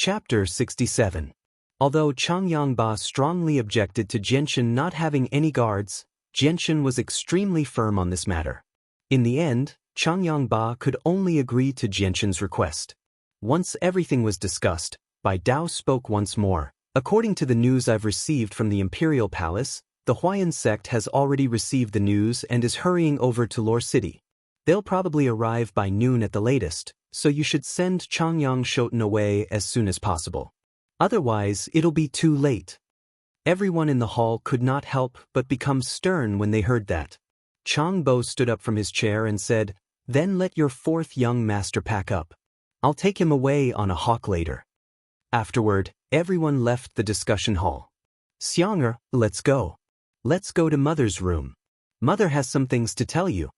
Chapter 67. Although Changyangba strongly objected to Jianshan not having any guards, Jianshan was extremely firm on this matter. In the end, Changyangba could only agree to Jianshan's request. Once everything was discussed, Bai Dao spoke once more. According to the news I've received from the Imperial Palace, the Huayan sect has already received the news and is hurrying over to Lore City. They'll probably arrive by noon at the latest, so you should send Changyang Shoten away as soon as possible. Otherwise, it'll be too late. Everyone in the hall could not help but become stern when they heard that. Changbo stood up from his chair and said, "Then let your fourth young master pack up. I'll take him away on a hawk later." Afterward, everyone left the discussion hall. "Xianxia, let's go. Let's go to Mother's room. Mother has some things to tell you."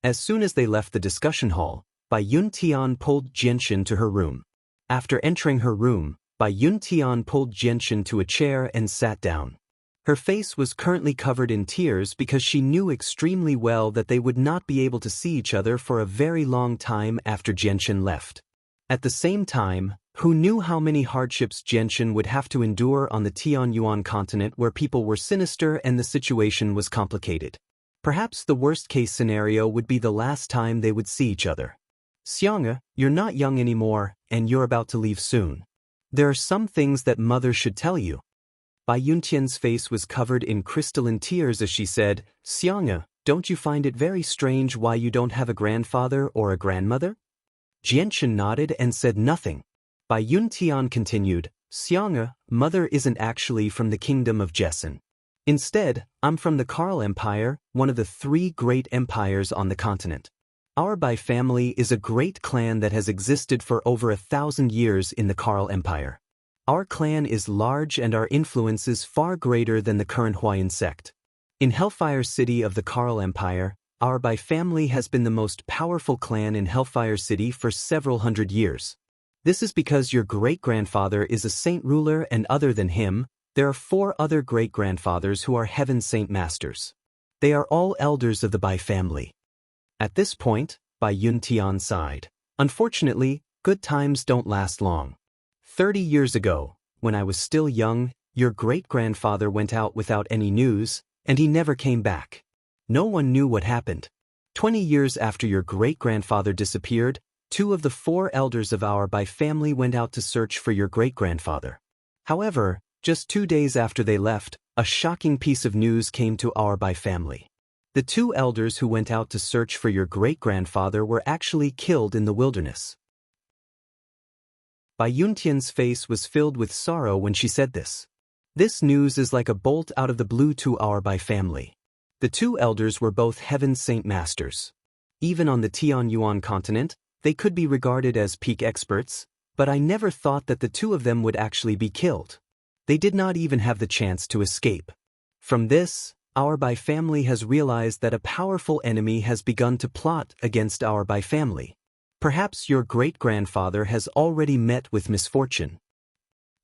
As soon as they left the discussion hall, Bai Yuntian pulled Jianshan to her room. After entering her room, Bai Yuntian pulled Jianshan to a chair and sat down. Her face was currently covered in tears because she knew extremely well that they would not be able to see each other for a very long time after Jianshan left. At the same time, who knew how many hardships Jianshan would have to endure on the Tianyuan continent where people were sinister and the situation was complicated. Perhaps the worst-case scenario would be the last time they would see each other. "Xianxia, you're not young anymore, and you're about to leave soon. There are some things that Mother should tell you." Bai Yuntian's face was covered in crystalline tears as she said, "Xianxia, don't you find it very strange why you don't have a grandfather or a grandmother?" Jianshan nodded and said nothing. Bai Yuntian continued, "Xianxia, Mother isn't actually from the kingdom of Jessen. Instead, I'm from the Karl Empire, one of the 3 great empires on the continent. Our Bai family is a great clan that has existed for over 1,000 years in the Karl Empire. Our clan is large and our influence is far greater than the current Huayan sect. In Hellfire City of the Karl Empire, our Bai family has been the most powerful clan in Hellfire City for several hundred years. This is because your great-grandfather is a saint ruler, and other than him, there are 4 other great-grandfathers who are Heaven Saint Masters. They are all elders of the Bai family." At this point, Bai Yuntian sighed. "Unfortunately, good times don't last long. 30 years ago, when I was still young, your great-grandfather went out without any news, and he never came back. No one knew what happened. 20 years after your great-grandfather disappeared, 2 of the 4 elders of our Bai family went out to search for your great-grandfather. However, just 2 days after they left, a shocking piece of news came to our Bai family. The 2 elders who went out to search for your great-grandfather were actually killed in the wilderness." Bai Yuntian's face was filled with sorrow when she said this. This news is like a bolt out of the blue to our Bai family. The 2 elders were both Heaven Saint Masters. Even on the Tianyuan continent, they could be regarded as peak experts, but I never thought that the 2 of them would actually be killed. They did not even have the chance to escape. From this, our Bai family has realized that a powerful enemy has begun to plot against our Bai family. Perhaps your great-grandfather has already met with misfortune.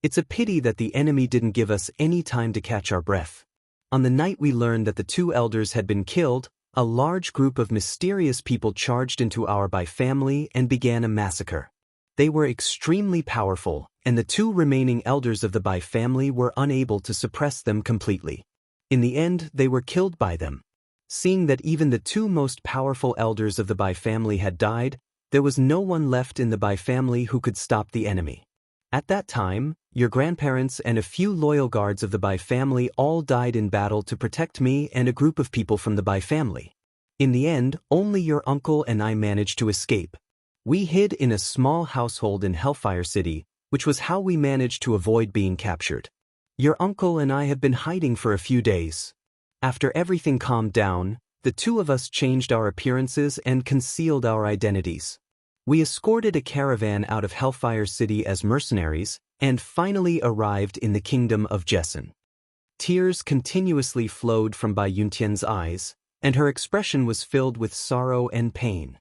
It's a pity that the enemy didn't give us any time to catch our breath. On the night we learned that the 2 elders had been killed, a large group of mysterious people charged into our Bai family and began a massacre. They were extremely powerful, and the 2 remaining elders of the Bai family were unable to suppress them completely. In the end, they were killed by them. Seeing that even the 2 most powerful elders of the Bai family had died, there was no one left in the Bai family who could stop the enemy. At that time, your grandparents and a few loyal guards of the Bai family all died in battle to protect me and a group of people from the Bai family. In the end, only your uncle and I managed to escape. We hid in a small household in Hellfire City, which was how we managed to avoid being captured. Your uncle and I have been hiding for a few days. After everything calmed down, the 2 of us changed our appearances and concealed our identities. We escorted a caravan out of Hellfire City as mercenaries, and finally arrived in the kingdom of Jessen." Tears continuously flowed from Bai Yuntian's eyes, and her expression was filled with sorrow and pain.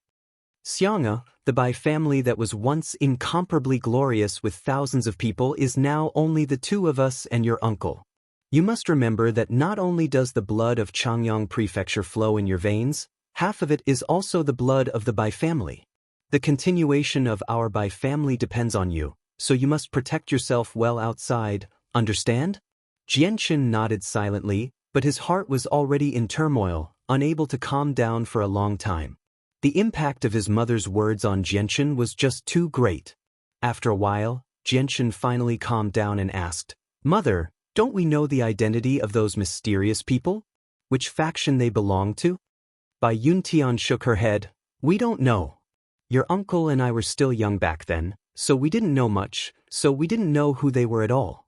"Xianxia, the Bai family that was once incomparably glorious with thousands of people is now only the 2 of us and your uncle. You must remember that not only does the blood of Changyang Prefecture flow in your veins, half of it is also the blood of the Bai family. The continuation of our Bai family depends on you, so you must protect yourself well outside, understand? Jianshan nodded silently, but his heart was already in turmoil, unable to calm down for a long time. The impact of his mother's words on Jianshan was just too great. After a while, Jianshan finally calmed down and asked, "Mother, don't we know the identity of those mysterious people? Which faction they belong to?" Bai Yuntian shook her head. "We don't know. Your uncle and I were still young back then, so we didn't know much, so we didn't know who they were at all.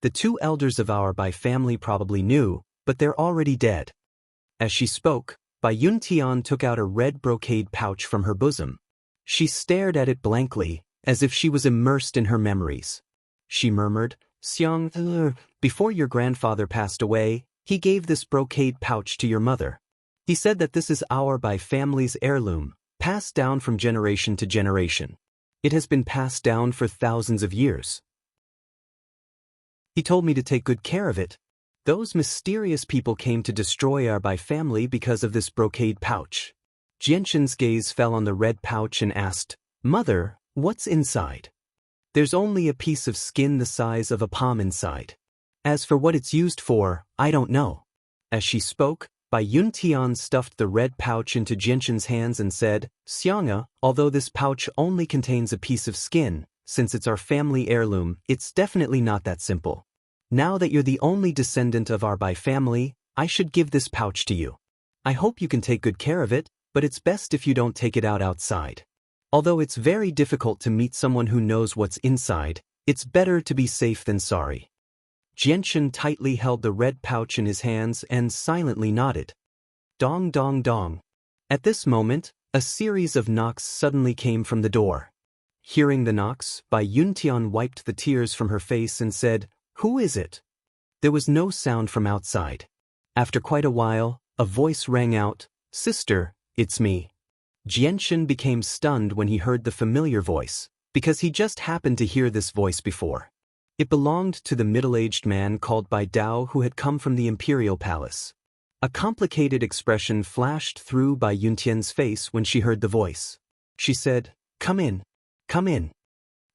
The two elders of our Bai family probably knew, but they're already dead." As she spoke, Bai Yuntian took out a red brocade pouch from her bosom. She stared at it blankly, as if she was immersed in her memories. She murmured, "Before your grandfather passed away, he gave this brocade pouch to your mother. He said that this is our Bai family's heirloom, passed down from generation to generation. It has been passed down for thousands of years. He told me to take good care of it. Those mysterious people came to destroy our Bai family because of this brocade pouch." Jianshan's gaze fell on the red pouch and asked, "Mother, what's inside?" "There's only a piece of skin the size of a palm inside. As for what it's used for, I don't know." As she spoke, Bai Yuntian stuffed the red pouch into Jianshan's hands and said, "Xianxia, although this pouch only contains a piece of skin, since it's our family heirloom, it's definitely not that simple. Now that you're the only descendant of our Bai family, I should give this pouch to you. I hope you can take good care of it, but it's best if you don't take it out outside. Although it's very difficult to meet someone who knows what's inside, it's better to be safe than sorry." Jianshan tightly held the red pouch in his hands and silently nodded. Dong dong dong. At this moment, a series of knocks suddenly came from the door. Hearing the knocks, Bai Yuntian wiped the tears from her face and said, "Who is it?" There was no sound from outside. After quite a while, a voice rang out, "Sister, it's me." Jianshan became stunned when he heard the familiar voice, because he just happened to hear this voice before. It belonged to the middle-aged man called Bai Dao who had come from the imperial palace. A complicated expression flashed through Bai Yuntian's face when she heard the voice. She said, "Come in, come in."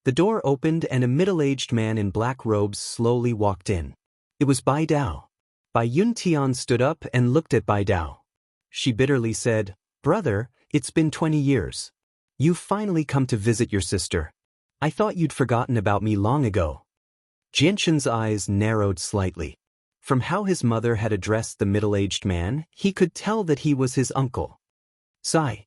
The door opened and a middle-aged man in black robes slowly walked in. It was Bai Dao. Bai Yuntian stood up and looked at Bai Dao. She bitterly said, "Brother, it's been 20 years. You've finally come to visit your sister. I thought you'd forgotten about me long ago." Jianshan's eyes narrowed slightly. From how his mother had addressed the middle-aged man, he could tell that he was his uncle. Sigh.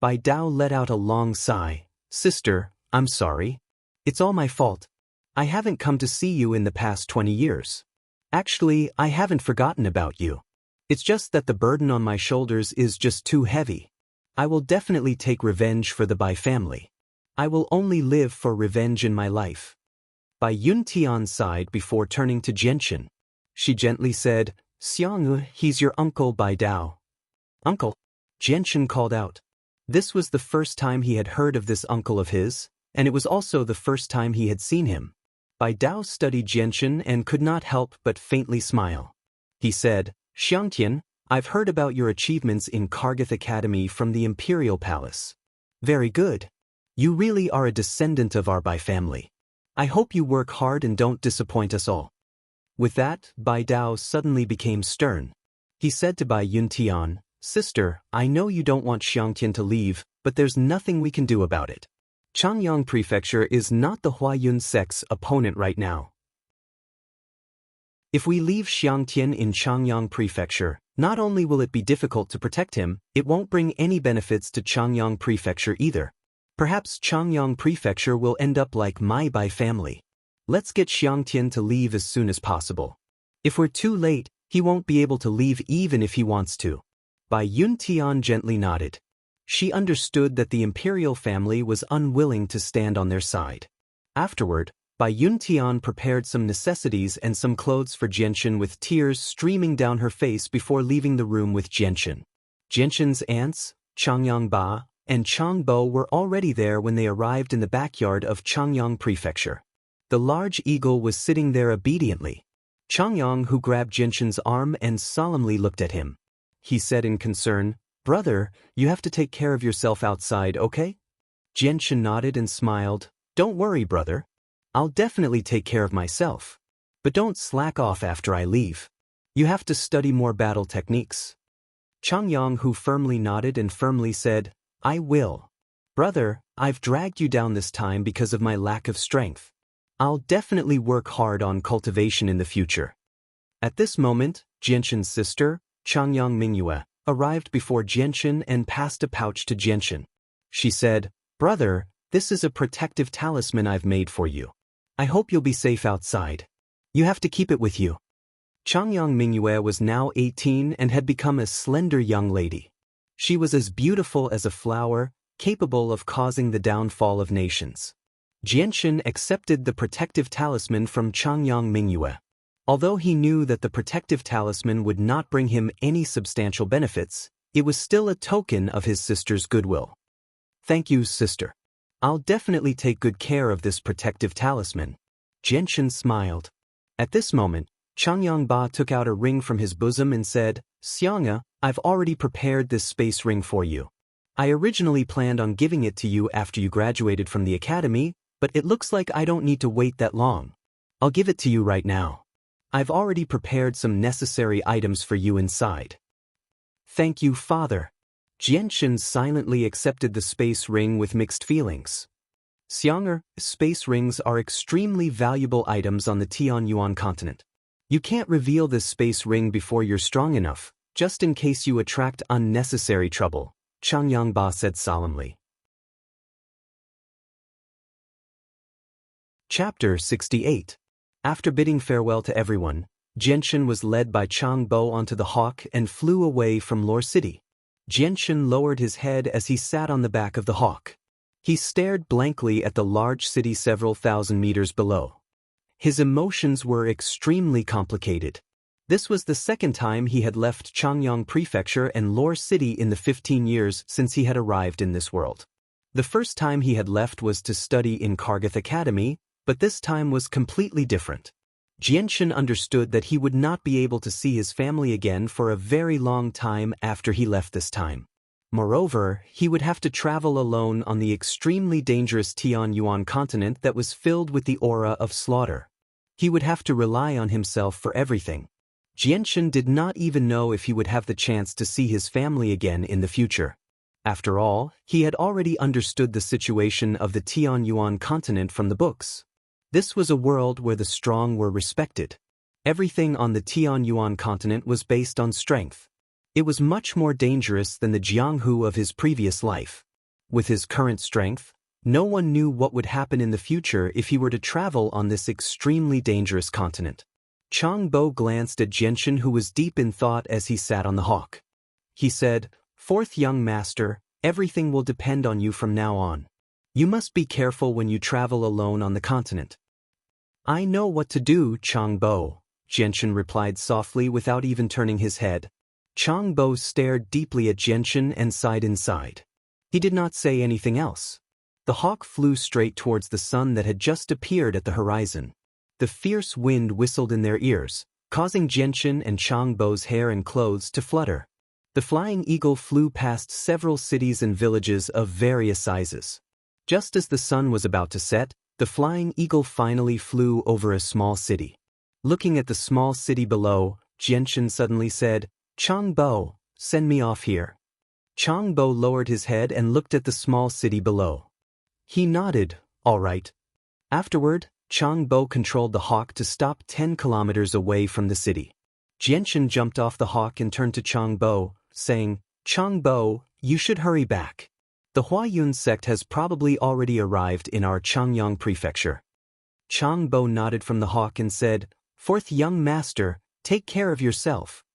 Bai Dao let out a long sigh. "Sister, I'm sorry. It's all my fault. I haven't come to see you in the past 20 years. Actually, I haven't forgotten about you. It's just that the burden on my shoulders is just too heavy. I will definitely take revenge for the Bai family. I will only live for revenge in my life." Bai Yuntian sighed before turning to Jianshan. She gently said, "Xianxia, he's your uncle Bai Dao." "Uncle?" Jianshan called out. This was the first time he had heard of this uncle of his, and it was also the first time he had seen him. Bai Dao studied Jianshan and could not help but faintly smile. He said, "Xianxia, I've heard about your achievements in Kargath Academy from the Imperial Palace. Very good. You really are a descendant of our Bai family. I hope you work hard and don't disappoint us all." With that, Bai Dao suddenly became stern. He said to Bai Yuntian, "Sister, I know you don't want Xianxia to leave, but there's nothing we can do about it. Changyang Prefecture is not the Huayun sect's opponent right now. If we leave Xianxia in Changyang Prefecture, not only will it be difficult to protect him, it won't bring any benefits to Changyang Prefecture either. Perhaps Changyang Prefecture will end up like my Bai family. Let's get Xianxia to leave as soon as possible. If we're too late, he won't be able to leave even if he wants to." Bai Yuntian gently nodded. She understood that the imperial family was unwilling to stand on their side. Afterward, Bai Yuntian prepared some necessities and some clothes for Jianshan with tears streaming down her face before leaving the room with Jianshan. Jianshan's aunts, Changyang Ba and Changbo were already there when they arrived in the backyard of Changyang Prefecture. The large eagle was sitting there obediently. Changyang, who grabbed Jianshan's arm and solemnly looked at him. He said in concern, "Brother, you have to take care of yourself outside, okay?" Jianshan nodded and smiled. "Don't worry, brother. I'll definitely take care of myself. But don't slack off after I leave. You have to study more battle techniques. Changyang, who firmly nodded and firmly said, I will. Brother, I've dragged you down this time because of my lack of strength. I'll definitely work hard on cultivation in the future. At this moment, Jianshan's sister, Changyang Mingyue, arrived before Jianshan and passed a pouch to Jianshan. She said, Brother, this is a protective talisman I've made for you. I hope you'll be safe outside. You have to keep it with you. Changyang Mingyue was now 18 and had become a slender young lady. She was as beautiful as a flower, capable of causing the downfall of nations. Jianshan accepted the protective talisman from Changyang Mingyue. Although he knew that the protective talisman would not bring him any substantial benefits, it was still a token of his sister's goodwill. Thank you, sister. I'll definitely take good care of this protective talisman. Jianshan smiled. At this moment, Changyang Ba took out a ring from his bosom and said, Xianxia, I've already prepared this space ring for you. I originally planned on giving it to you after you graduated from the academy, but it looks like I don't need to wait that long. I'll give it to you right now. I've already prepared some necessary items for you inside. Thank you, father. Jianshan silently accepted the space ring with mixed feelings. Xianxia, space rings are extremely valuable items on the Tianyuan continent. You can't reveal this space ring before you're strong enough, just in case you attract unnecessary trouble, Changyang Ba said solemnly. Chapter 68. After bidding farewell to everyone, Jianshan was led by Chang Bo onto the hawk and flew away from Lore City. Jianshan lowered his head as he sat on the back of the hawk. He stared blankly at the large city several thousand meters below. His emotions were extremely complicated. This was the second time he had left Changyang Prefecture and Lore City in the 15 years since he had arrived in this world. The first time he had left was to study in Kargath Academy, but this time was completely different. Jianshan understood that he would not be able to see his family again for a very long time after he left this time. Moreover, he would have to travel alone on the extremely dangerous Tianyuan continent that was filled with the aura of slaughter. He would have to rely on himself for everything. Jianshan did not even know if he would have the chance to see his family again in the future. After all, he had already understood the situation of the Tianyuan continent from the books. This was a world where the strong were respected. Everything on the Tianyuan continent was based on strength. It was much more dangerous than the Jianghu of his previous life. With his current strength, no one knew what would happen in the future if he were to travel on this extremely dangerous continent. Chang Bo glanced at Jianshan, who was deep in thought as he sat on the hawk. He said, Fourth young master, everything will depend on you from now on. You must be careful when you travel alone on the continent. I know what to do, Chang Bo, Jianshan replied softly without even turning his head. Chang Bo stared deeply at Jianshan and sighed inside. He did not say anything else. The hawk flew straight towards the sun that had just appeared at the horizon. The fierce wind whistled in their ears, causing Jianshan and Chang Bo's hair and clothes to flutter. The flying eagle flew past several cities and villages of various sizes. Just as the sun was about to set, the flying eagle finally flew over a small city. Looking at the small city below, Jianshan suddenly said, Chang Bo, send me off here. Chang Bo lowered his head and looked at the small city below. He nodded, all right. Afterward, Chang Bo controlled the hawk to stop 10 kilometers away from the city. Jianshan jumped off the hawk and turned to Chang Bo, saying, Chang Bo, you should hurry back. The Huayun sect has probably already arrived in our Changyang prefecture. Chang Bo nodded from the hawk and said, Fourth young master, take care of yourself.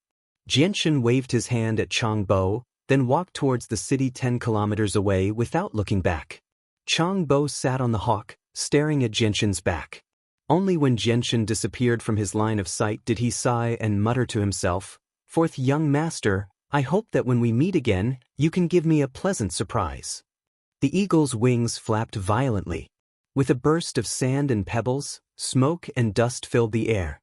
Jianshan waved his hand at Chang Bo, then walked towards the city 10 kilometers away without looking back. Chang Bo sat on the hawk, staring at Jianshan's back. Only when Jianshan disappeared from his line of sight did he sigh and mutter to himself, Fourth young master, I hope that when we meet again, you can give me a pleasant surprise. The eagle's wings flapped violently. With a burst of sand and pebbles, smoke and dust filled the air.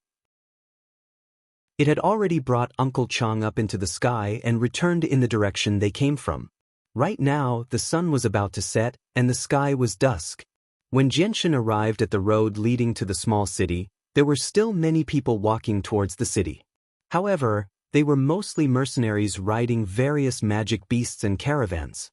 It had already brought Uncle Chang up into the sky and returned in the direction they came from. Right now, the sun was about to set, and the sky was dusk. When Jianshan arrived at the road leading to the small city, there were still many people walking towards the city. However, they were mostly mercenaries riding various magic beasts and caravans.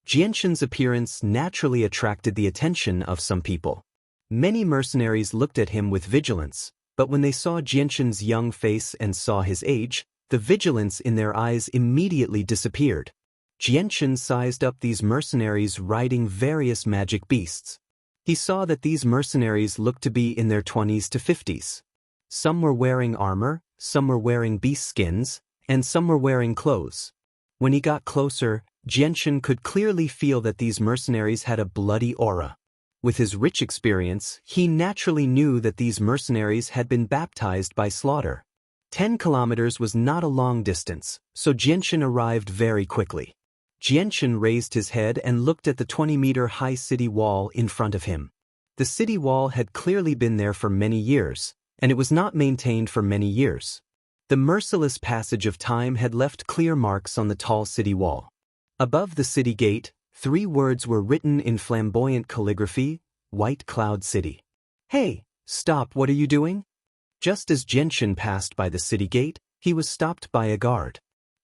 Jianshan's appearance naturally attracted the attention of some people. Many mercenaries looked at him with vigilance, but when they saw Jianshan's young face and saw his age, the vigilance in their eyes immediately disappeared. Jianshan sized up these mercenaries riding various magic beasts. He saw that these mercenaries looked to be in their 20s to 50s. Some were wearing armor, some were wearing beast skins, and some were wearing clothes. When he got closer, Jianshan could clearly feel that these mercenaries had a bloody aura. With his rich experience, he naturally knew that these mercenaries had been baptized by slaughter. 10 kilometers was not a long distance, so Jianshan arrived very quickly. Jianshan raised his head and looked at the 20-meter-high city wall in front of him. The city wall had clearly been there for many years, and it was not maintained for many years. The merciless passage of time had left clear marks on the tall city wall. Above the city gate, 3 words were written in flamboyant calligraphy: White Cloud City. "Hey, stop, what are you doing?" Just as Jianshan passed by the city gate, he was stopped by a guard.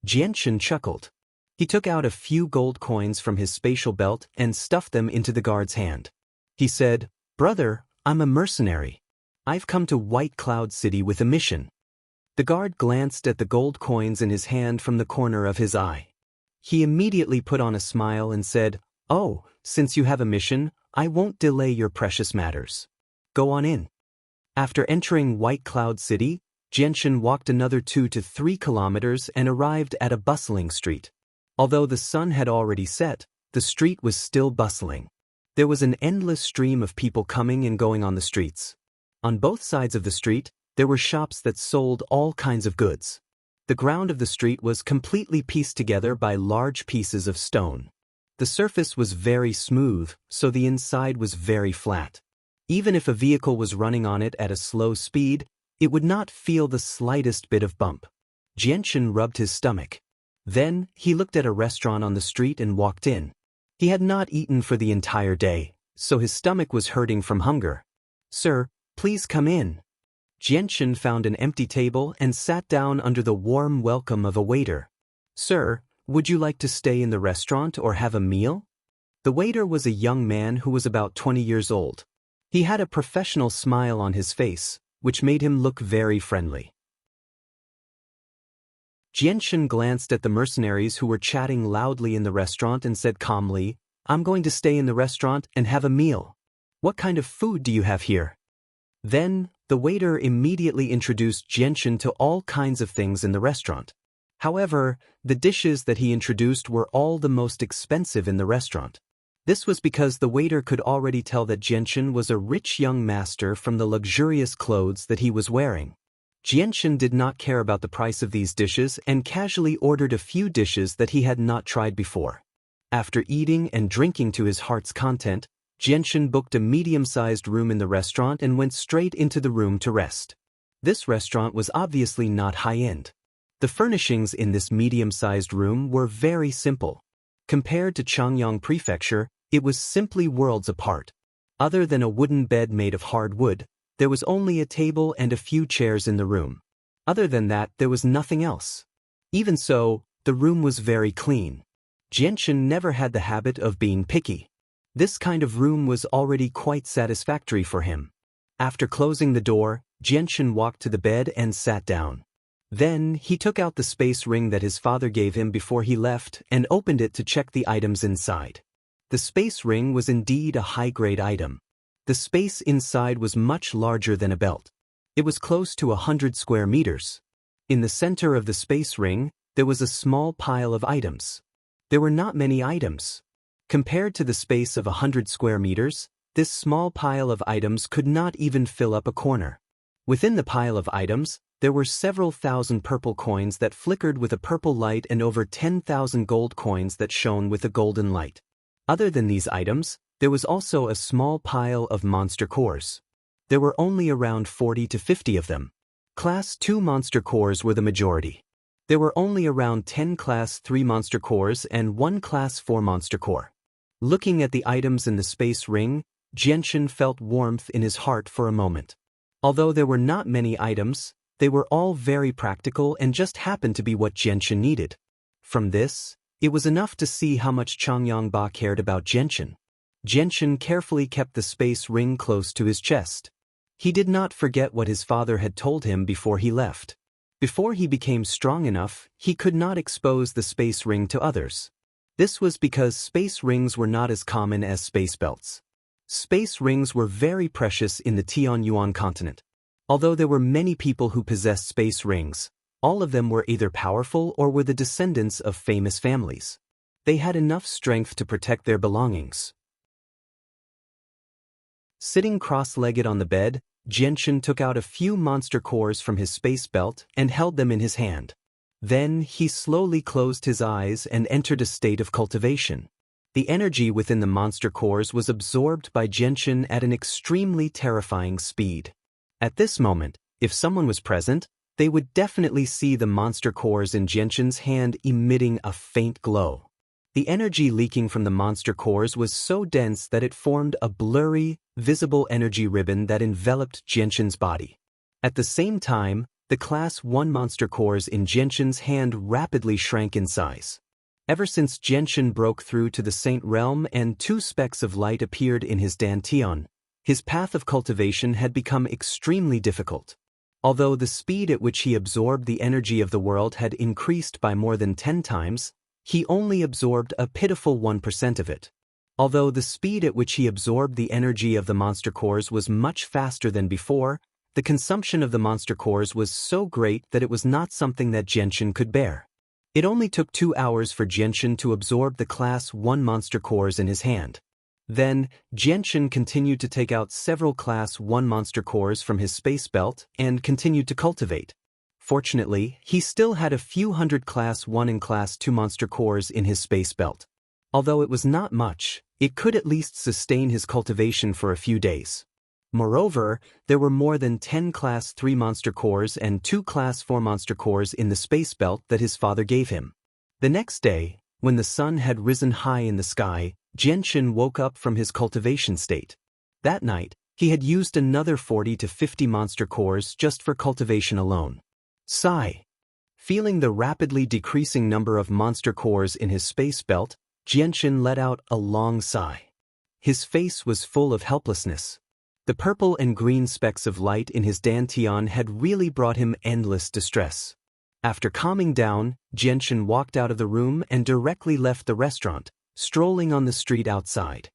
Jianshan chuckled. He took out a few gold coins from his spatial belt and stuffed them into the guard's hand. He said, "Brother, I'm a mercenary. I've come to White Cloud City with a mission." The guard glanced at the gold coins in his hand from the corner of his eye. He immediately put on a smile and said, "Oh, since you have a mission, I won't delay your precious matters. Go on in." After entering White Cloud City, Jianshan walked another 2 to 3 kilometers and arrived at a bustling street. Although the sun had already set, the street was still bustling. There was an endless stream of people coming and going on the streets. On both sides of the street, there were shops that sold all kinds of goods. The ground of the street was completely pieced together by large pieces of stone. The surface was very smooth, so the inside was very flat. Even if a vehicle was running on it at a slow speed, it would not feel the slightest bit of bump. Jianshan rubbed his stomach. Then, he looked at a restaurant on the street and walked in. He had not eaten for the entire day, so his stomach was hurting from hunger. "Sir, please come in." Jianshan found an empty table and sat down under the warm welcome of a waiter. "Sir, would you like to stay in the restaurant or have a meal?" The waiter was a young man who was about 20 years old. He had a professional smile on his face, which made him look very friendly. Jianshan glanced at the mercenaries who were chatting loudly in the restaurant and said calmly, "I'm going to stay in the restaurant and have a meal. What kind of food do you have here?" Then, the waiter immediately introduced Jianshan to all kinds of things in the restaurant. However, the dishes that he introduced were all the most expensive in the restaurant. This was because the waiter could already tell that Jianshan was a rich young master from the luxurious clothes that he was wearing. Jianshan did not care about the price of these dishes and casually ordered a few dishes that he had not tried before. After eating and drinking to his heart's content, Jianshan booked a medium-sized room in the restaurant and went straight into the room to rest. This restaurant was obviously not high-end. The furnishings in this medium-sized room were very simple. Compared to Changyang Prefecture, it was simply worlds apart. Other than a wooden bed made of hard wood, there was only a table and a few chairs in the room. Other than that, there was nothing else. Even so, the room was very clean. Jianshan never had the habit of being picky. This kind of room was already quite satisfactory for him. After closing the door, Jianshan walked to the bed and sat down. Then, he took out the space ring that his father gave him before he left and opened it to check the items inside. The space ring was indeed a high-grade item. The space inside was much larger than a belt. It was close to 100 square meters. In the center of the space ring, there was a small pile of items. There were not many items. Compared to the space of 100 square meters, this small pile of items could not even fill up a corner. Within the pile of items, there were several thousand purple coins that flickered with a purple light and over 10,000 gold coins that shone with a golden light. Other than these items, there was also a small pile of monster cores. There were only around 40 to 50 of them. Class 2 monster cores were the majority. There were only around 10 Class 3 monster cores and 1 Class 4 monster core. Looking at the items in the space ring, Jianshan felt warmth in his heart for a moment. Although there were not many items, they were all very practical and just happened to be what Jianshan needed. From this, it was enough to see how much Changyangba cared about Jianshan. Jianshan carefully kept the space ring close to his chest. He did not forget what his father had told him before he left. Before he became strong enough, he could not expose the space ring to others. This was because space rings were not as common as space belts. Space rings were very precious in the Tianyuan continent. Although there were many people who possessed space rings, all of them were either powerful or were the descendants of famous families. They had enough strength to protect their belongings. Sitting cross-legged on the bed, Jianshan took out a few monster cores from his space belt and held them in his hand. Then he slowly closed his eyes and entered a state of cultivation. The energy within the monster cores was absorbed by Jianshan at an extremely terrifying speed. At this moment, if someone was present, they would definitely see the monster cores in Jianshan's hand emitting a faint glow. The energy leaking from the monster cores was so dense that it formed a blurry, visible energy ribbon that enveloped Jianshan's body. At the same time, the Class 1 monster cores in Jianshan's hand rapidly shrank in size. Ever since Jianshan broke through to the Saint Realm and 2 specks of light appeared in his dantian, his path of cultivation had become extremely difficult. Although the speed at which he absorbed the energy of the world had increased by more than 10 times, he only absorbed a pitiful 1% of it. Although the speed at which he absorbed the energy of the monster cores was much faster than before, the consumption of the monster cores was so great that it was not something that Jianshan could bear. It only took 2 hours for Jianshan to absorb the Class 1 monster cores in his hand. Then, Jianshan continued to take out several Class 1 monster cores from his space belt and continued to cultivate. Fortunately, he still had a few hundred Class 1 and Class 2 monster cores in his space belt. Although it was not much, it could at least sustain his cultivation for a few days. Moreover, there were more than 10 Class 3 monster cores and 2 Class 4 monster cores in the space belt that his father gave him. The next day, when the sun had risen high in the sky, Jianshan woke up from his cultivation state. That night, he had used another 40 to 50 monster cores just for cultivation alone. Sigh. Feeling the rapidly decreasing number of monster cores in his space belt, Jianshan let out a long sigh. His face was full of helplessness. The purple and green specks of light in his dantian had really brought him endless distress. After calming down, Jianshan walked out of the room and directly left the restaurant, strolling on the street outside.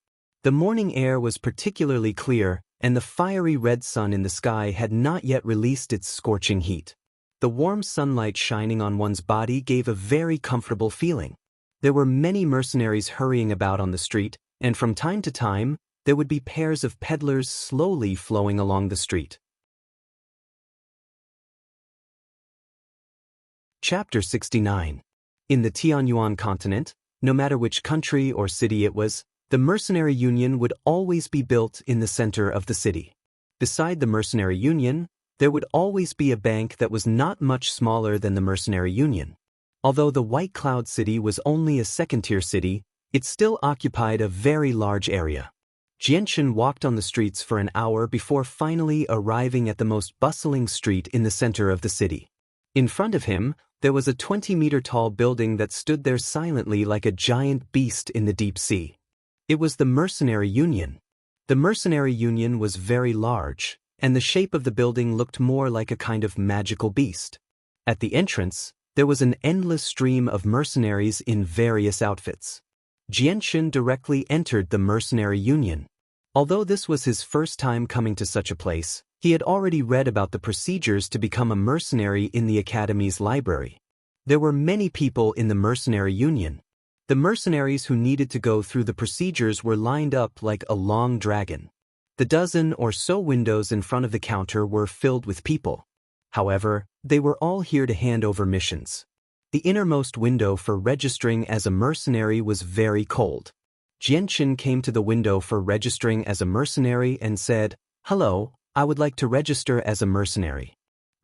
The morning air was particularly clear, and the fiery red sun in the sky had not yet released its scorching heat. The warm sunlight shining on one's body gave a very comfortable feeling. There were many mercenaries hurrying about on the street, and from time to time, there would be pairs of peddlers slowly flowing along the street. Chapter 69. In the Tianyuan continent, no matter which country or city it was, the mercenary union would always be built in the center of the city. Beside the mercenary union, there would always be a bank that was not much smaller than the mercenary union. Although the White Cloud City was only a second-tier city, it still occupied a very large area. Jianshan walked on the streets for an hour before finally arriving at the most bustling street in the center of the city. In front of him, there was a 20-meter-tall building that stood there silently like a giant beast in the deep sea. It was the Mercenary Union. The Mercenary Union was very large, and the shape of the building looked more like a kind of magical beast. At the entrance, there was an endless stream of mercenaries in various outfits. Jianshan directly entered the Mercenary Union. Although this was his first time coming to such a place, he had already read about the procedures to become a mercenary in the Academy's library. There were many people in the Mercenary Union. The mercenaries who needed to go through the procedures were lined up like a long dragon. The dozen or so windows in front of the counter were filled with people. However, they were all here to hand over missions. The innermost window for registering as a mercenary was very cold. Jianshan came to the window for registering as a mercenary and said, "Hello, I would like to register as a mercenary."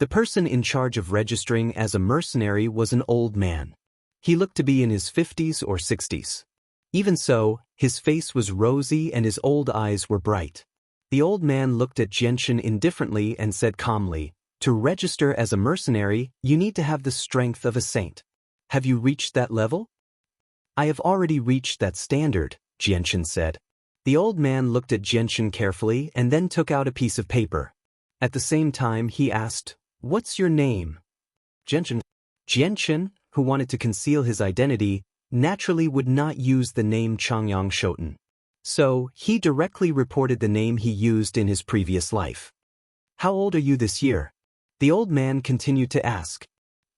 The person in charge of registering as a mercenary was an old man. He looked to be in his 50s or 60s. Even so, his face was rosy and his old eyes were bright. The old man looked at Jianshan indifferently and said calmly, "To register as a mercenary, you need to have the strength of a saint. Have you reached that level?" "I have already reached that standard," Jianshan said. The old man looked at Jianshan carefully and then took out a piece of paper. At the same time he asked, "What's your name?" Jianshan, who wanted to conceal his identity, naturally would not use the name Changyang Shoten. So, he directly reported the name he used in his previous life. "How old are you this year?" The old man continued to ask.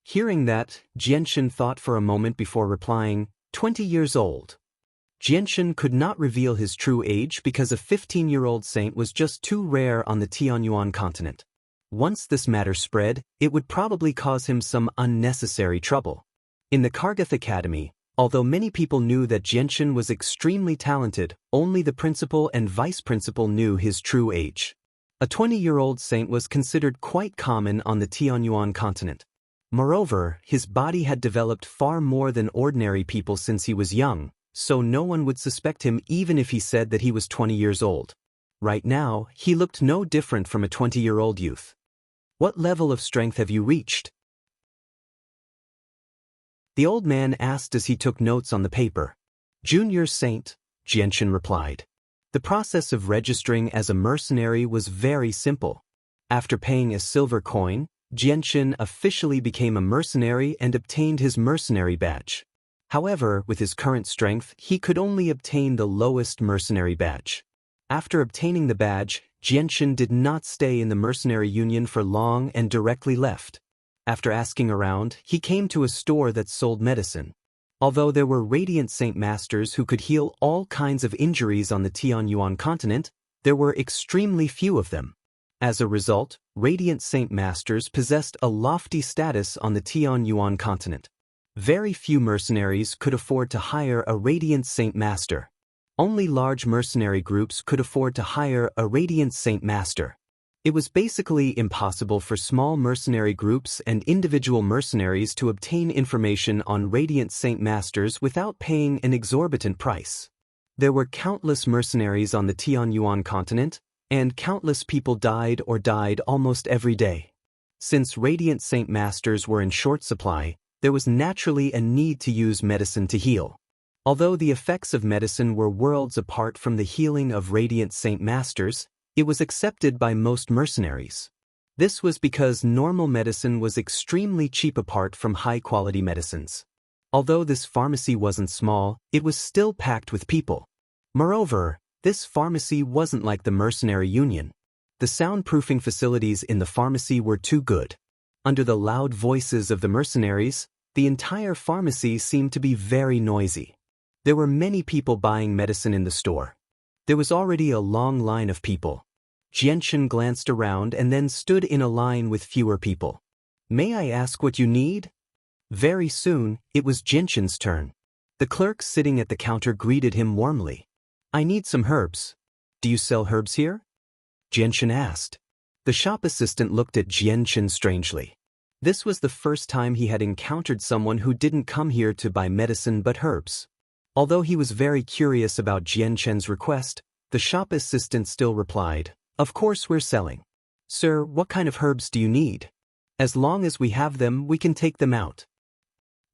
Hearing that, Jianshan thought for a moment before replying, 20 years old. Jianshan could not reveal his true age because a 15-year-old saint was just too rare on the Tianyuan continent. Once this matter spread, it would probably cause him some unnecessary trouble. In the Kargath Academy, although many people knew that Jianshan was extremely talented, only the principal and vice principal knew his true age. A 20-year-old saint was considered quite common on the Tianyuan continent. Moreover, his body had developed far more than ordinary people since he was young, so no one would suspect him even if he said that he was 20 years old. Right now, he looked no different from a 20-year-old youth. "What level of strength have you reached?" The old man asked as he took notes on the paper. "Junior Saint," Jianshan replied. The process of registering as a mercenary was very simple. After paying a silver coin, Jianshan officially became a mercenary and obtained his mercenary badge. However, with his current strength, he could only obtain the lowest mercenary badge. After obtaining the badge, Jianshan did not stay in the mercenary union for long and directly left. After asking around, he came to a store that sold medicine. Although there were Radiant Saint Masters who could heal all kinds of injuries on the Tianyuan continent, there were extremely few of them. As a result, Radiant Saint Masters possessed a lofty status on the Tianyuan continent. Very few mercenaries could afford to hire a Radiant Saint Master. Only large mercenary groups could afford to hire a Radiant Saint Master. It was basically impossible for small mercenary groups and individual mercenaries to obtain information on Radiant Saint Masters without paying an exorbitant price. There were countless mercenaries on the Tianyuan continent, and countless people died almost every day. Since Radiant Saint Masters were in short supply, there was naturally a need to use medicine to heal. Although the effects of medicine were worlds apart from the healing of Radiant Saint Masters, it was accepted by most mercenaries. This was because normal medicine was extremely cheap apart from high-quality medicines. Although this pharmacy wasn't small, it was still packed with people. Moreover, this pharmacy wasn't like the mercenary union. The soundproofing facilities in the pharmacy were too good. Under the loud voices of the mercenaries, the entire pharmacy seemed to be very noisy. There were many people buying medicine in the store. There was already a long line of people. Jianshan glanced around and then stood in a line with fewer people. "May I ask what you need?" Very soon, it was Jianshan's turn. The clerk sitting at the counter greeted him warmly. "I need some herbs. Do you sell herbs here?" Jianshan asked. The shop assistant looked at Jianshan strangely. This was the first time he had encountered someone who didn't come here to buy medicine but herbs. Although he was very curious about Jianshan's request, the shop assistant still replied, "Of course we're selling. Sir, what kind of herbs do you need? As long as we have them, we can take them out."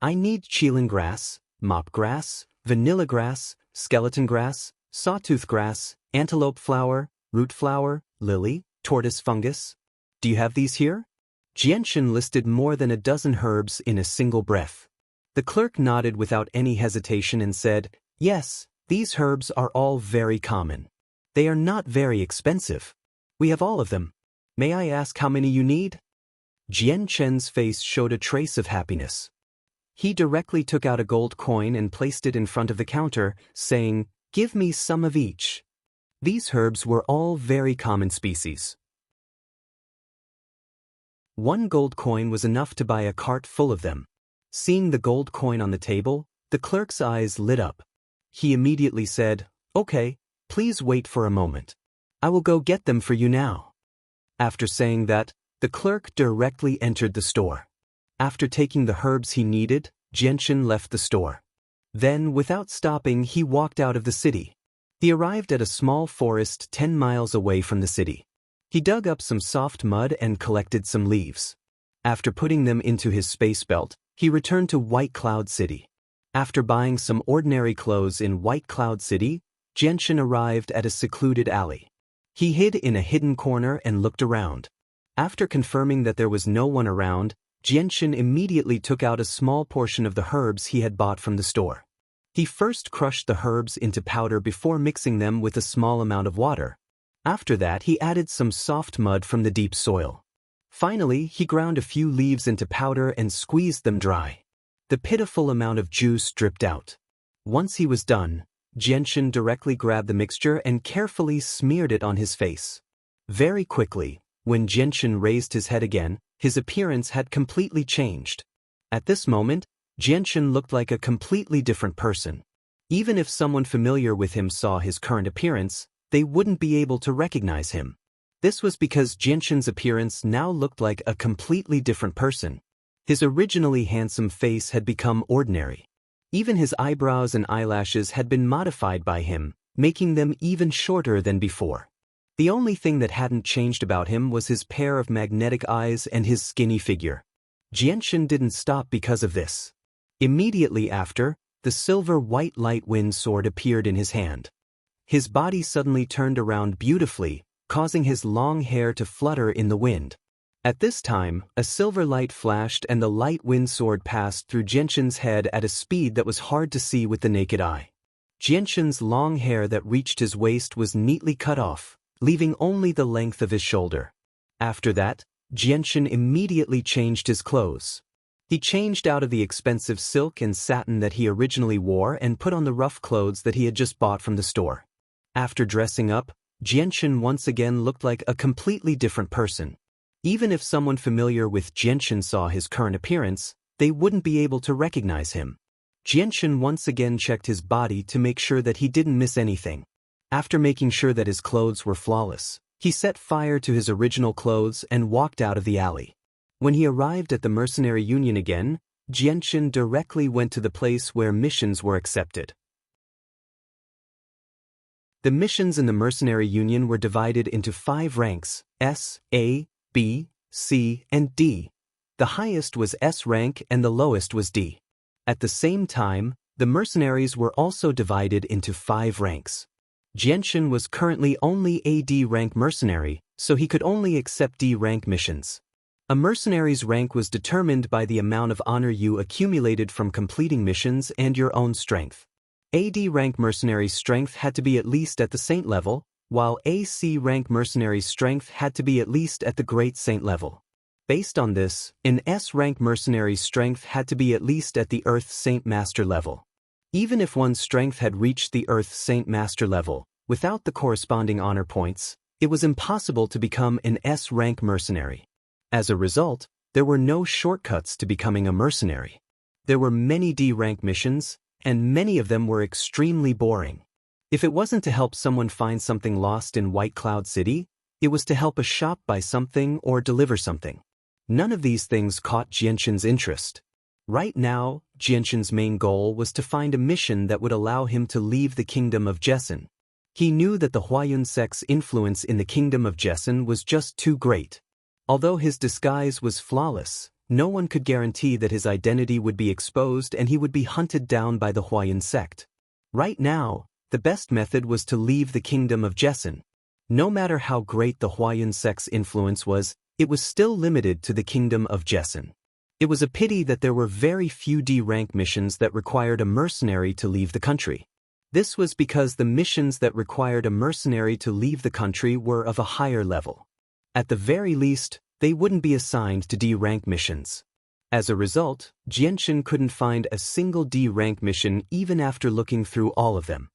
"I need qilin grass, mop grass, vanilla grass, skeleton grass, sawtooth grass, antelope flower, root flower, lily, tortoise fungus. Do you have these here?" Jianshan listed more than a dozen herbs in a single breath. The clerk nodded without any hesitation and said, "Yes, these herbs are all very common. They are not very expensive. We have all of them. May I ask how many you need?" Jianshan's face showed a trace of happiness. He directly took out a gold coin and placed it in front of the counter, saying, "Give me some of each." These herbs were all very common species. 1 gold coin was enough to buy a cart full of them. Seeing the gold coin on the table, the clerk's eyes lit up. He immediately said, "Okay, please wait for a moment. I will go get them for you now." After saying that, the clerk directly entered the store. After taking the herbs he needed, Jianshan left the store. Then, without stopping, he walked out of the city. He arrived at a small forest 10 miles away from the city. He dug up some soft mud and collected some leaves. After putting them into his space belt, he returned to White Cloud City. After buying some ordinary clothes in White Cloud City, Xianxia arrived at a secluded alley. He hid in a hidden corner and looked around. After confirming that there was no one around, Xianxia immediately took out a small portion of the herbs he had bought from the store. He first crushed the herbs into powder before mixing them with a small amount of water. After that, he added some soft mud from the deep soil. Finally, he ground a few leaves into powder and squeezed them dry. The pitiful amount of juice dripped out. Once he was done, Xianxia directly grabbed the mixture and carefully smeared it on his face. Very quickly, when Xianxia raised his head again, his appearance had completely changed. At this moment, Xianxia looked like a completely different person. Even if someone familiar with him saw his current appearance, they wouldn't be able to recognize him. This was because Xianxia's appearance now looked like a completely different person. His originally handsome face had become ordinary. Even his eyebrows and eyelashes had been modified by him, making them even shorter than before. The only thing that hadn't changed about him was his pair of magnetic eyes and his skinny figure. Xianxia didn't stop because of this. Immediately after, the silver white light wind sword appeared in his hand. His body suddenly turned around beautifully, causing his long hair to flutter in the wind. At this time, a silver light flashed and the light wind sword passed through Xianxia's head at a speed that was hard to see with the naked eye. Xianxia's long hair that reached his waist was neatly cut off, leaving only the length of his shoulder. After that, Xianxia immediately changed his clothes. He changed out of the expensive silk and satin that he originally wore and put on the rough clothes that he had just bought from the store. After dressing up, Xianxia once again looked like a completely different person. Even if someone familiar with Xianxia saw his current appearance, they wouldn't be able to recognize him. Xianxia once again checked his body to make sure that he didn't miss anything. After making sure that his clothes were flawless, he set fire to his original clothes and walked out of the alley. When he arrived at the Mercenary Union again, Xianxia directly went to the place where missions were accepted. The missions in the Mercenary Union were divided into 5 ranks: S, A, B, C, and D. The highest was S rank and the lowest was D. At the same time, the mercenaries were also divided into 5 ranks. Xianxia was currently only a D rank mercenary, so he could only accept D rank missions. A mercenary's rank was determined by the amount of honor you accumulated from completing missions and your own strength. AD rank mercenary's strength had to be at least at the saint level, while AC rank mercenary's strength had to be at least at the great saint level. Based on this, an S rank mercenary's strength had to be at least at the Earth Saint Master level. Even if one's strength had reached the Earth Saint Master level, without the corresponding honor points, it was impossible to become an S rank mercenary. As a result, there were no shortcuts to becoming a mercenary. There were many D rank missions, and many of them were extremely boring. If it wasn't to help someone find something lost in White Cloud City, it was to help a shop buy something or deliver something. None of these things caught Xianxia's interest. Right now, Xianxia's main goal was to find a mission that would allow him to leave the kingdom of Jesson. He knew that the Huayun sect's influence in the kingdom of Jesson was just too great. Although his disguise was flawless, no one could guarantee that his identity would be exposed and he would be hunted down by the Huayun sect. Right now, the best method was to leave the kingdom of Jesson. No matter how great the Huayun sect's influence was, it was still limited to the kingdom of Jesson. It was a pity that there were very few D-rank missions that required a mercenary to leave the country. This was because the missions that required a mercenary to leave the country were of a higher level. At the very least, they wouldn't be assigned to D-rank missions. As a result, Xianxia couldn't find a single D-rank mission even after looking through all of them.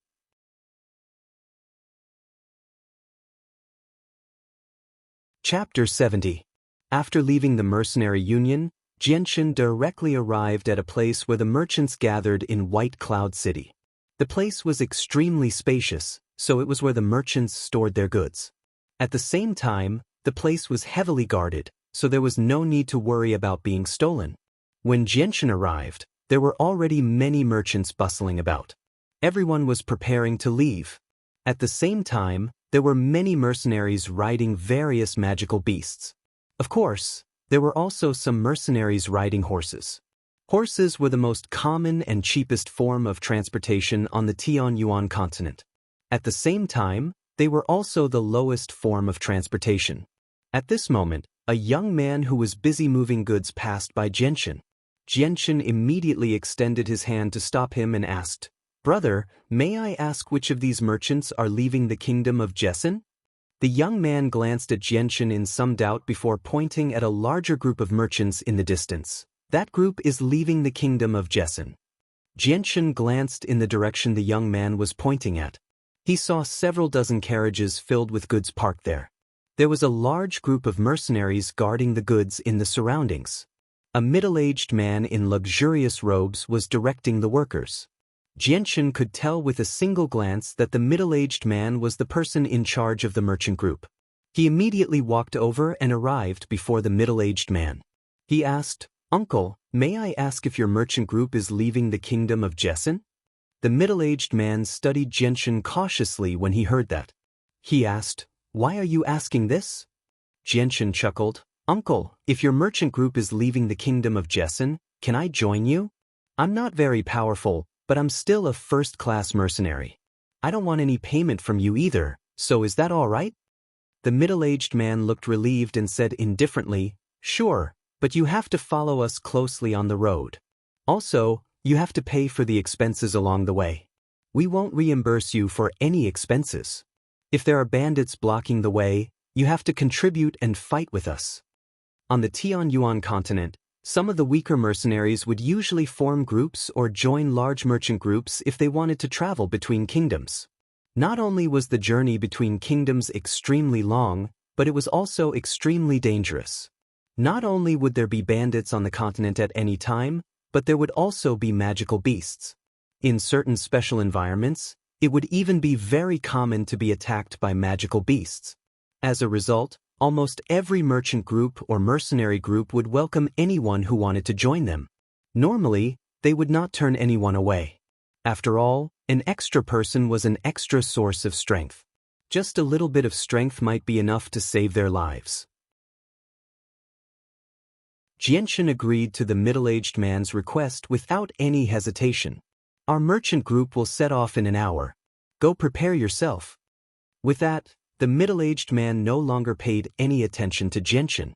Chapter 70. After leaving the Mercenary Union, Xianxia directly arrived at a place where the merchants gathered in White Cloud City. The place was extremely spacious, so it was where the merchants stored their goods. At the same time, the place was heavily guarded, so there was no need to worry about being stolen. When Xianxia arrived, there were already many merchants bustling about. Everyone was preparing to leave. At the same time, there were many mercenaries riding various magical beasts. Of course, there were also some mercenaries riding horses. Horses were the most common and cheapest form of transportation on the Tianyuan continent. At the same time, they were also the lowest form of transportation. At this moment, a young man who was busy moving goods passed by Jianshan. Jianshan immediately extended his hand to stop him and asked, "Brother, may I ask which of these merchants are leaving the kingdom of Jessan?" The young man glanced at Jianshan in some doubt before pointing at a larger group of merchants in the distance. "That group is leaving the kingdom of Jessan." Jianshan glanced in the direction the young man was pointing at. He saw several dozen carriages filled with goods parked there. There was a large group of mercenaries guarding the goods in the surroundings. A middle-aged man in luxurious robes was directing the workers. Jianshan could tell with a single glance that the middle-aged man was the person in charge of the merchant group. He immediately walked over and arrived before the middle-aged man. He asked, "Uncle, may I ask if your merchant group is leaving the kingdom of Jessan?" The middle-aged man studied Jianshan cautiously when he heard that. He asked, "Why are you asking this?" Jianshan chuckled, "Uncle, if your merchant group is leaving the kingdom of Jessan, can I join you? I'm not very powerful, but I'm still a first-class mercenary. I don't want any payment from you either, so is that all right?" The middle-aged man looked relieved and said indifferently, "Sure, but you have to follow us closely on the road. Also, you have to pay for the expenses along the way. We won't reimburse you for any expenses. If there are bandits blocking the way, you have to contribute and fight with us." On the Tianyuan continent, some of the weaker mercenaries would usually form groups or join large merchant groups if they wanted to travel between kingdoms. Not only was the journey between kingdoms extremely long, but it was also extremely dangerous. Not only would there be bandits on the continent at any time, but there would also be magical beasts. In certain special environments, it would even be very common to be attacked by magical beasts. As a result, almost every merchant group or mercenary group would welcome anyone who wanted to join them. Normally, they would not turn anyone away. After all, an extra person was an extra source of strength. Just a little bit of strength might be enough to save their lives. Jianshan agreed to the middle-aged man's request without any hesitation. "Our merchant group will set off in an hour. Go prepare yourself." With that, the middle-aged man no longer paid any attention to Jianshan.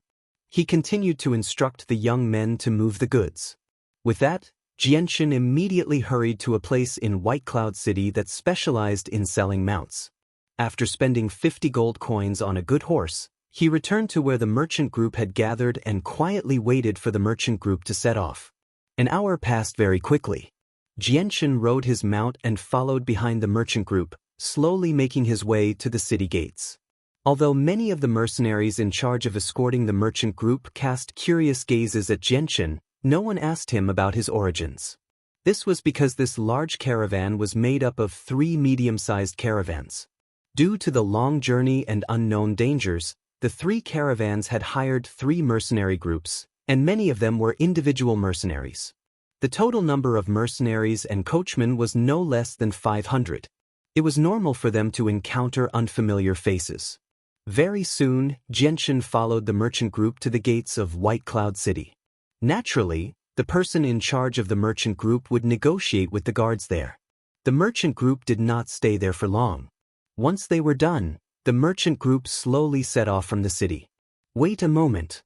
He continued to instruct the young men to move the goods. With that, Jianshan immediately hurried to a place in White Cloud City that specialized in selling mounts. After spending 50 gold coins on a good horse, he returned to where the merchant group had gathered and quietly waited for the merchant group to set off. An hour passed very quickly. Jianshan rode his mount and followed behind the merchant group, slowly making his way to the city gates. Although many of the mercenaries in charge of escorting the merchant group cast curious gazes at Jianshan, no one asked him about his origins. This was because this large caravan was made up of 3 medium-sized caravans. Due to the long journey and unknown dangers, the 3 caravans had hired 3 mercenary groups, and many of them were individual mercenaries. The total number of mercenaries and coachmen was no less than 500. It was normal for them to encounter unfamiliar faces. Very soon, Jianshan followed the merchant group to the gates of White Cloud City. Naturally, the person in charge of the merchant group would negotiate with the guards there. The merchant group did not stay there for long. Once they were done, the merchant group slowly set off from the city. "Wait a moment."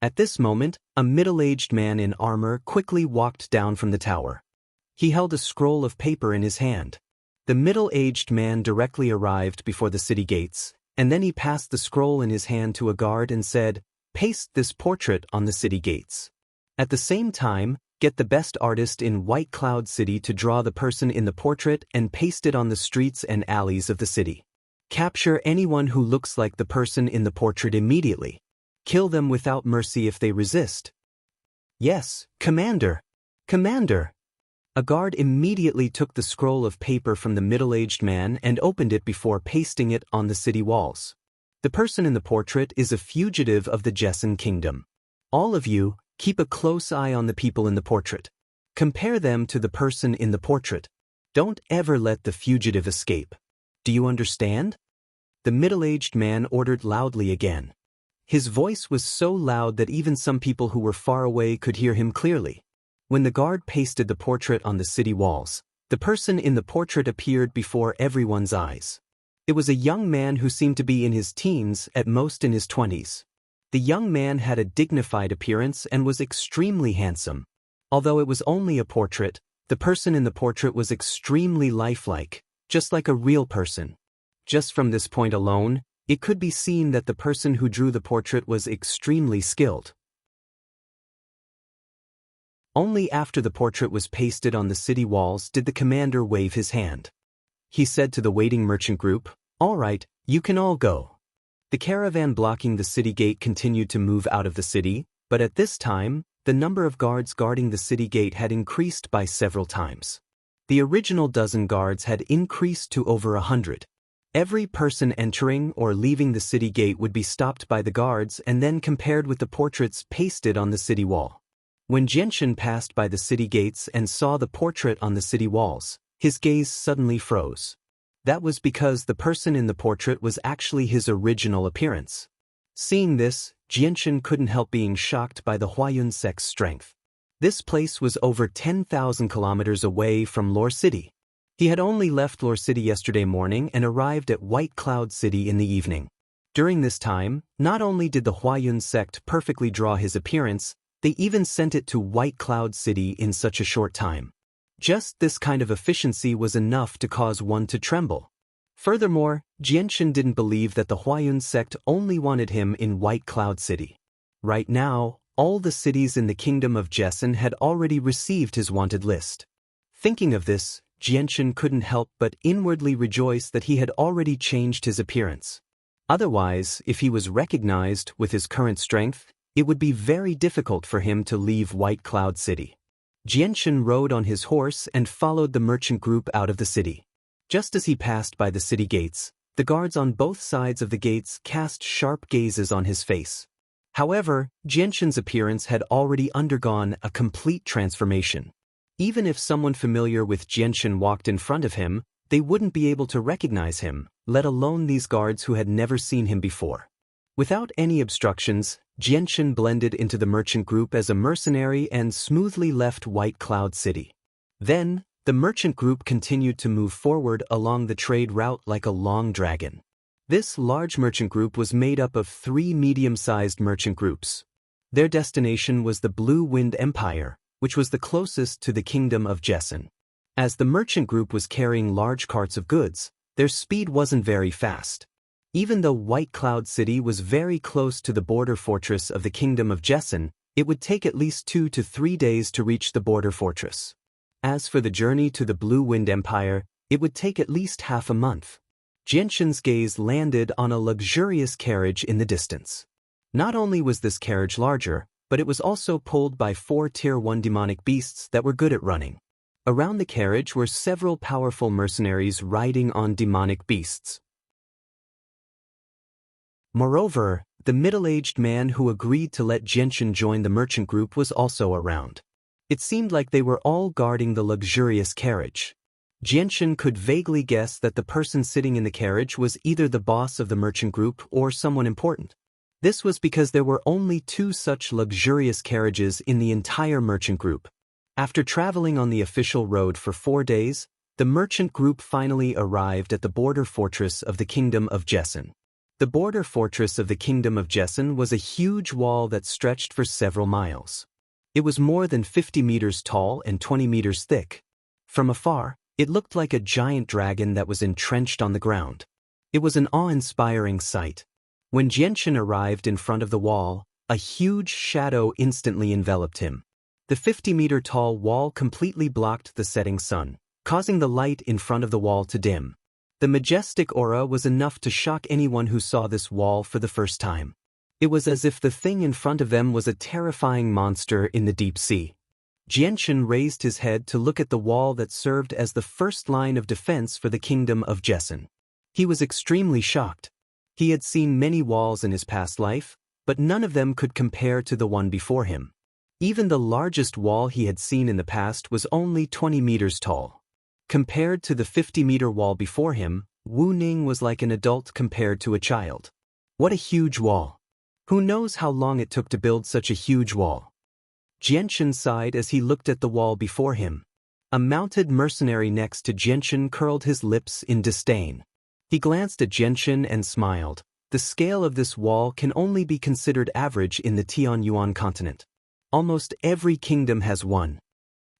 At this moment, a middle-aged man in armor quickly walked down from the tower. He held a scroll of paper in his hand. The middle-aged man directly arrived before the city gates, and then he passed the scroll in his hand to a guard and said, "Paste this portrait on the city gates. At the same time, get the best artist in White Cloud City to draw the person in the portrait and paste it on the streets and alleys of the city. Capture anyone who looks like the person in the portrait immediately. Kill them without mercy if they resist." "Yes, Commander. Commander." A guard immediately took the scroll of paper from the middle-aged man and opened it before pasting it on the city walls. "The person in the portrait is a fugitive of the Jessan kingdom. All of you, keep a close eye on the people in the portrait. Compare them to the person in the portrait. Don't ever let the fugitive escape. Do you understand? The middle-aged man ordered loudly again. His voice was so loud that even some people who were far away could hear him clearly. When the guard pasted the portrait on the city walls, the person in the portrait appeared before everyone's eyes. It was a young man who seemed to be in his teens, at most in his 20s. The young man had a dignified appearance and was extremely handsome. Although it was only a portrait, the person in the portrait was extremely lifelike, just like a real person. Just from this point alone, it could be seen that the person who drew the portrait was extremely skilled. Only after the portrait was pasted on the city walls did the commander wave his hand. He said to the waiting merchant group, "All right, you can all go." The caravan blocking the city gate continued to move out of the city, but at this time, the number of guards guarding the city gate had increased by several times. The original dozen guards had increased to over 100. Every person entering or leaving the city gate would be stopped by the guards and then compared with the portraits pasted on the city wall. When Xianxia passed by the city gates and saw the portrait on the city walls, his gaze suddenly froze. That was because the person in the portrait was actually his original appearance. Seeing this, Xianxia couldn't help being shocked by the Huayun sect's strength. This place was over 10,000 kilometers away from Lore City. He had only left Lore City yesterday morning and arrived at White Cloud City in the evening. During this time, not only did the Huayun sect perfectly draw his appearance, they even sent it to White Cloud City in such a short time. Just this kind of efficiency was enough to cause one to tremble. Furthermore, Xianxia didn't believe that the Huayun sect only wanted him in White Cloud City. Right now, all the cities in the kingdom of Jesson had already received his wanted list. Thinking of this, Xianxia couldn't help but inwardly rejoice that he had already changed his appearance. Otherwise, if he was recognized with his current strength, it would be very difficult for him to leave White Cloud City. Xianxia rode on his horse and followed the merchant group out of the city. Just as he passed by the city gates, the guards on both sides of the gates cast sharp gazes on his face. However, Xianxia's appearance had already undergone a complete transformation. Even if someone familiar with Xianxia walked in front of him, they wouldn't be able to recognize him, let alone these guards who had never seen him before. Without any obstructions, Xianxia blended into the merchant group as a mercenary and smoothly left White Cloud City. Then, the merchant group continued to move forward along the trade route like a long dragon. This large merchant group was made up of 3 medium-sized merchant groups. Their destination was the Blue Wind Empire, which was the closest to the kingdom of Jesson. As the merchant group was carrying large carts of goods, their speed wasn't very fast. Even though White Cloud City was very close to the border fortress of the kingdom of Jesson, it would take at least 2 to 3 days to reach the border fortress. As for the journey to the Blue Wind Empire, it would take at least half a month. Xianxia's gaze landed on a luxurious carriage in the distance. Not only was this carriage larger, but it was also pulled by 4 Tier 1 demonic beasts that were good at running. Around the carriage were several powerful mercenaries riding on demonic beasts. Moreover, the middle-aged man who agreed to let Xianxia join the merchant group was also around. It seemed like they were all guarding the luxurious carriage. Xianxia could vaguely guess that the person sitting in the carriage was either the boss of the merchant group or someone important. This was because there were only 2 such luxurious carriages in the entire merchant group. After traveling on the official road for 4 days, the merchant group finally arrived at the border fortress of the kingdom of Jesson. The border fortress of the kingdom of Jesson was a huge wall that stretched for several miles. It was more than 50 meters tall and 20 meters thick. From afar, it looked like a giant dragon that was entrenched on the ground. It was an awe-inspiring sight. When Xianxia arrived in front of the wall, a huge shadow instantly enveloped him. The 50-meter-tall wall completely blocked the setting sun, causing the light in front of the wall to dim. The majestic aura was enough to shock anyone who saw this wall for the first time. It was as if the thing in front of them was a terrifying monster in the deep sea. Xianxia raised his head to look at the wall that served as the first line of defense for the kingdom of Jesson. He was extremely shocked. He had seen many walls in his past life, but none of them could compare to the one before him. Even the largest wall he had seen in the past was only 20 meters tall. Compared to the 50-meter wall before him, Wu Ning was like an adult compared to a child. What a huge wall! Who knows how long it took to build such a huge wall? Jianshan sighed as he looked at the wall before him. A mounted mercenary next to Jianshan curled his lips in disdain. He glanced at Jianshan and smiled. The scale of this wall can only be considered average in the Tianyuan continent. Almost every kingdom has one.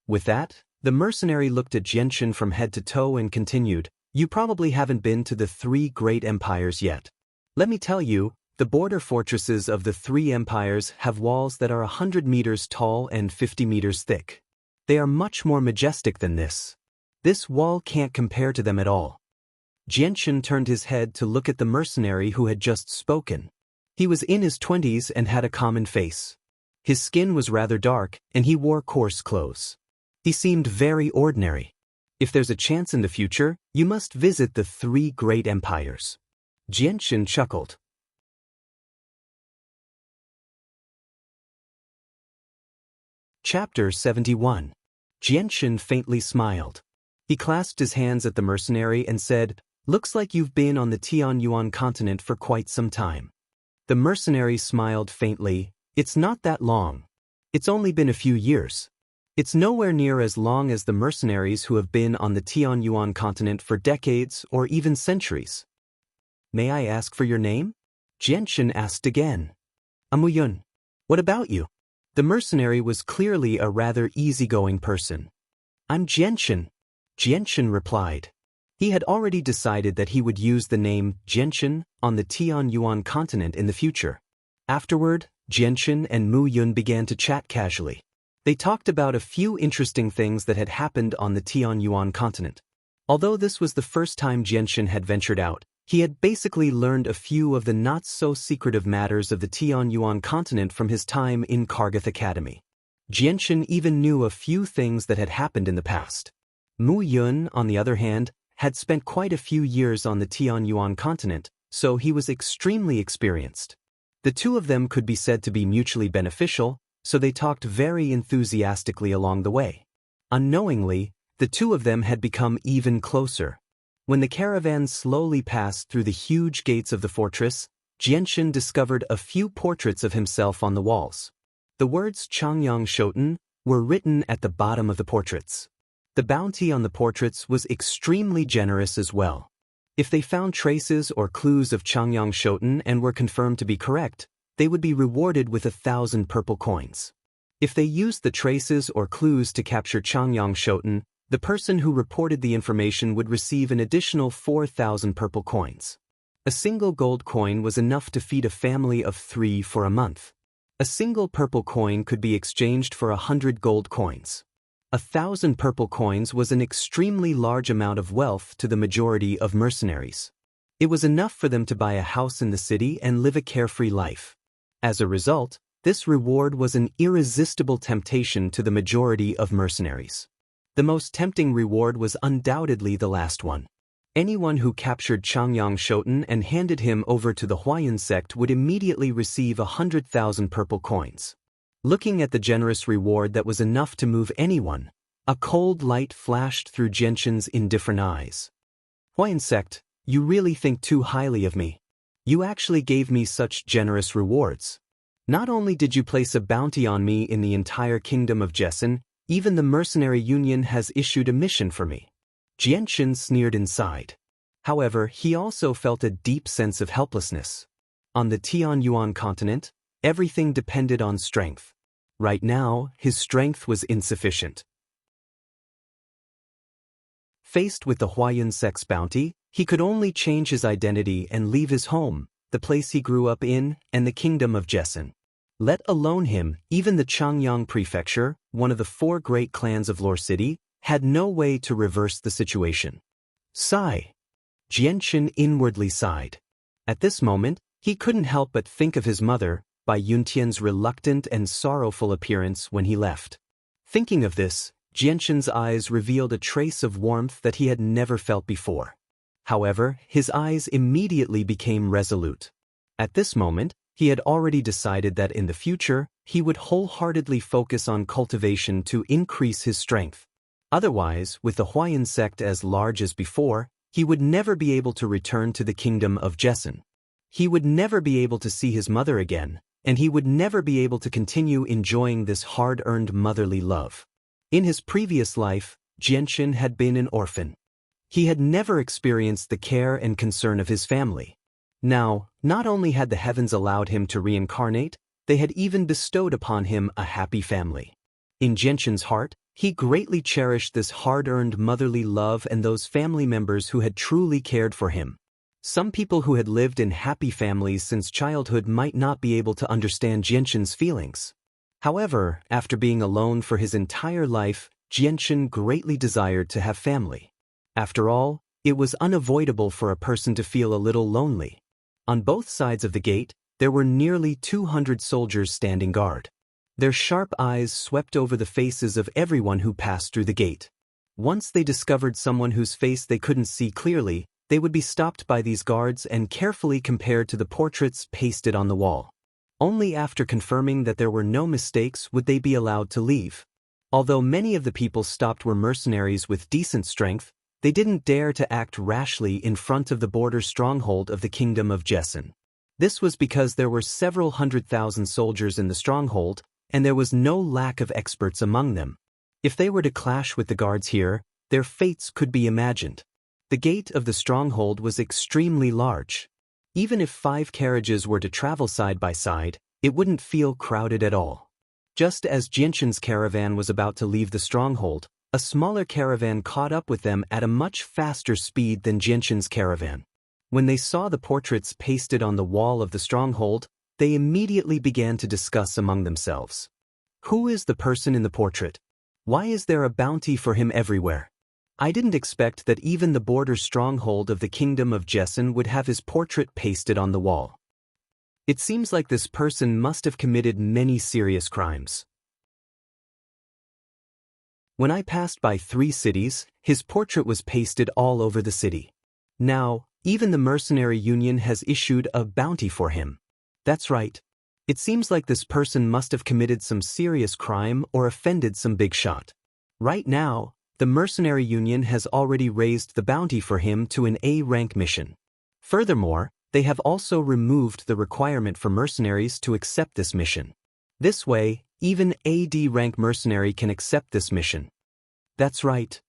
With that, the mercenary looked at Jianshan from head to toe and continued, "You probably haven't been to the 3 great empires yet. Let me tell you, the border fortresses of the 3 empires have walls that are 100 meters tall and 50 meters thick. They are much more majestic than this. This wall can't compare to them at all." Jianshan turned his head to look at the mercenary who had just spoken. He was in his 20s and had a common face. His skin was rather dark, and he wore coarse clothes. He seemed very ordinary. If there's a chance in the future, you must visit the 3 great empires. Jianshan chuckled. Chapter 71. Jianshan faintly smiled. He clasped his hands at the mercenary and said, "Looks like you've been on the Tianyuan continent for quite some time." The mercenary smiled faintly. "It's not that long. It's only been a few years." It's nowhere near as long as the mercenaries who have been on the Tianyuan continent for decades or even centuries. "May I ask for your name?" Jianshan asked again. "Amuyun. What about you?" The mercenary was clearly a rather easygoing person. "I'm Jianshan," Jianshan replied. He had already decided that he would use the name Jianshan on the Tianyuan continent in the future. Afterward, Jianshan and Mu Yun began to chat casually. They talked about a few interesting things that had happened on the Tianyuan continent. Although this was the first time Jianshan had ventured out, he had basically learned a few of the not-so-secretive matters of the Tianyuan continent from his time in Kargath Academy. Jianshan even knew a few things that had happened in the past. Mu Yun, on the other hand, had spent quite a few years on the Tianyuan continent, so he was extremely experienced. The two of them could be said to be mutually beneficial, so they talked very enthusiastically along the way. Unknowingly, the two of them had become even closer. When the caravan slowly passed through the huge gates of the fortress, Jianshan discovered a few portraits of himself on the walls. The words Changyang Shoten were written at the bottom of the portraits. The bounty on the portraits was extremely generous as well. If they found traces or clues of Changyang Shoten and were confirmed to be correct, they would be rewarded with 1,000 purple coins. If they used the traces or clues to capture Changyang Shoten, the person who reported the information would receive an additional 4,000 purple coins. A single gold coin was enough to feed a family of 3 for a month. A single purple coin could be exchanged for 100 gold coins. 1,000 purple coins was an extremely large amount of wealth to the majority of mercenaries. It was enough for them to buy a house in the city and live a carefree life. As a result, this reward was an irresistible temptation to the majority of mercenaries. The most tempting reward was undoubtedly the last one. Anyone who captured Changyang Shoten and handed him over to the Huayan sect would immediately receive 100,000 purple coins. Looking at the generous reward that was enough to move anyone, a cold light flashed through Jianshan's indifferent eyes. "Huayan sect, you really think too highly of me. You actually gave me such generous rewards. Not only did you place a bounty on me in the entire kingdom of Jessen, even the mercenary union has issued a mission for me." Jianshan sneered inside. However, he also felt a deep sense of helplessness. On the Tianyuan continent, everything depended on strength. Right now, his strength was insufficient. Faced with the Huayan sect's bounty, he could only change his identity and leave his home, the place he grew up in, and the kingdom of Jessen. Let alone him, even the Changyang prefecture, one of the 4 great clans of Lore City, had no way to reverse the situation. Sigh. Jianshan inwardly sighed. At this moment, he couldn't help but think of his mother, by Yuntian's reluctant and sorrowful appearance when he left. Thinking of this, Jianshan's eyes revealed a trace of warmth that he had never felt before. However, his eyes immediately became resolute. At this moment, He had already decided that in the future, he would wholeheartedly focus on cultivation to increase his strength. Otherwise, with the Huayan sect as large as before, he would never be able to return to the kingdom of Jesson. He would never be able to see his mother again, and he would never be able to continue enjoying this hard-earned motherly love. In his previous life, Xianxia had been an orphan. He had never experienced the care and concern of his family. Now, not only had the heavens allowed him to reincarnate, they had even bestowed upon him a happy family. In Xianxia's heart, he greatly cherished this hard-earned motherly love and those family members who had truly cared for him. Some people who had lived in happy families since childhood might not be able to understand Xianxia's feelings. However, after being alone for his entire life, Xianxia greatly desired to have family. After all, it was unavoidable for a person to feel a little lonely. On both sides of the gate, there were nearly 200 soldiers standing guard. Their sharp eyes swept over the faces of everyone who passed through the gate. Once they discovered someone whose face they couldn't see clearly, they would be stopped by these guards and carefully compared to the portraits pasted on the wall. Only after confirming that there were no mistakes would they be allowed to leave. Although many of the people stopped were mercenaries with decent strength, they didn't dare to act rashly in front of the border stronghold of the kingdom of Jesson. This was because there were several 100,000 soldiers in the stronghold, and there was no lack of experts among them. If they were to clash with the guards here, their fates could be imagined. The gate of the stronghold was extremely large. Even if 5 carriages were to travel side by side, it wouldn't feel crowded at all. Just as Xianxia's caravan was about to leave the stronghold, a smaller caravan caught up with them at a much faster speed than Xianxia's caravan. When they saw the portraits pasted on the wall of the stronghold, they immediately began to discuss among themselves. Who is the person in the portrait? Why is there a bounty for him everywhere? I didn't expect that even the border stronghold of the kingdom of Jesson would have his portrait pasted on the wall. It seems like this person must have committed many serious crimes. When I passed by 3 cities, his portrait was pasted all over the city. Now, even the mercenary union has issued a bounty for him. That's right. It seems like this person must have committed some serious crime or offended some big shot. Right now, the mercenary union has already raised the bounty for him to an A-rank mission. Furthermore, they have also removed the requirement for mercenaries to accept this mission. This way, even AD-rank mercenary can accept this mission. That's right.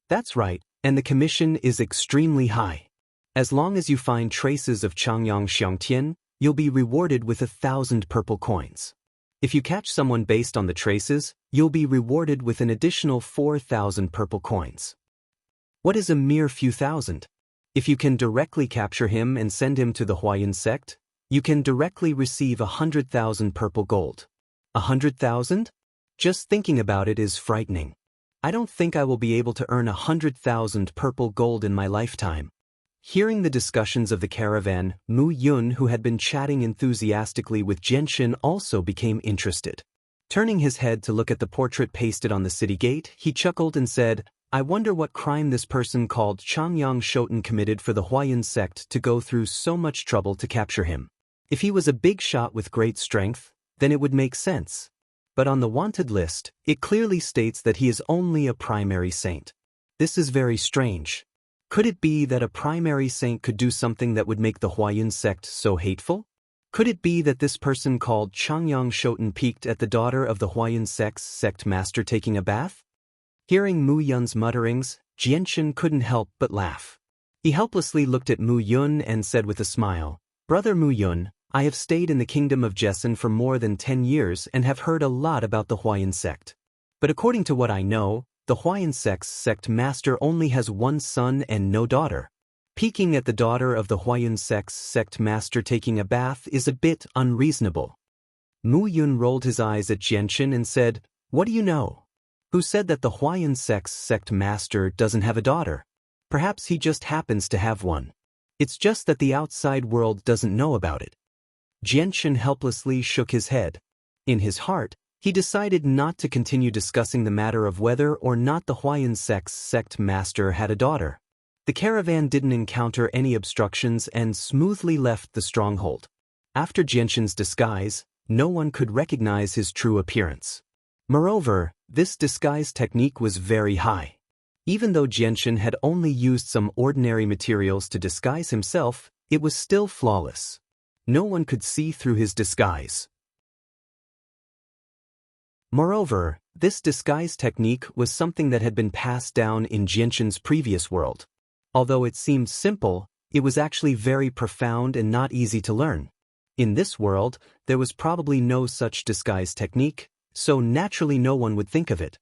That's right, and the commission is extremely high. As long as you find traces of Changyang Xiangtian, you'll be rewarded with 1,000 purple coins. If you catch someone based on the traces, you'll be rewarded with an additional 4,000 purple coins. What is a mere few thousand? If you can directly capture him and send him to the Huayan sect, you can directly receive 100,000 purple gold. 100,000? Just thinking about it is frightening. I don't think I will be able to earn 100,000 purple gold in my lifetime. Hearing the discussions of the caravan, Mu Yun, who had been chatting enthusiastically with Xianxia, also became interested. Turning his head to look at the portrait pasted on the city gate, he chuckled and said, I wonder what crime this person called Changyang Shoten committed for the Huayan sect to go through so much trouble to capture him. If he was a big shot with great strength, then it would make sense. But on the wanted list, it clearly states that he is only a primary saint. This is very strange. Could it be that a primary saint could do something that would make the Huayan sect so hateful? Could it be that this person called Changyang Shoten peeked at the daughter of the Huayan sect's sect master taking a bath? Hearing Mu Yun's mutterings, Xianxia couldn't help but laugh. He helplessly looked at Mu Yun and said with a smile, Brother Mu Yun, I have stayed in the kingdom of Jesson for more than 10 years and have heard a lot about the Huayan sect. But according to what I know, the Huayan sect's sect master only has 1 son and no daughter. Peeking at the daughter of the Huayan sect's sect master taking a bath is a bit unreasonable. Mu Yun rolled his eyes at Xianxia and said, What do you know? Who said that the Huayan sect's sect master doesn't have a daughter? Perhaps he just happens to have one. It's just that the outside world doesn't know about it. Xianxia helplessly shook his head. In his heart, he decided not to continue discussing the matter of whether or not the Huayan sect's sect master had a daughter. The caravan didn't encounter any obstructions and smoothly left the stronghold. After Jianxin's disguise, no one could recognize his true appearance. Moreover, this disguise technique was very high. Even though Jianxin had only used some ordinary materials to disguise himself, it was still flawless. No one could see through his disguise. Moreover, this disguise technique was something that had been passed down in Jianxin's previous world. Although it seemed simple, it was actually very profound and not easy to learn. In this world, there was probably no such disguise technique, so naturally no one would think of it.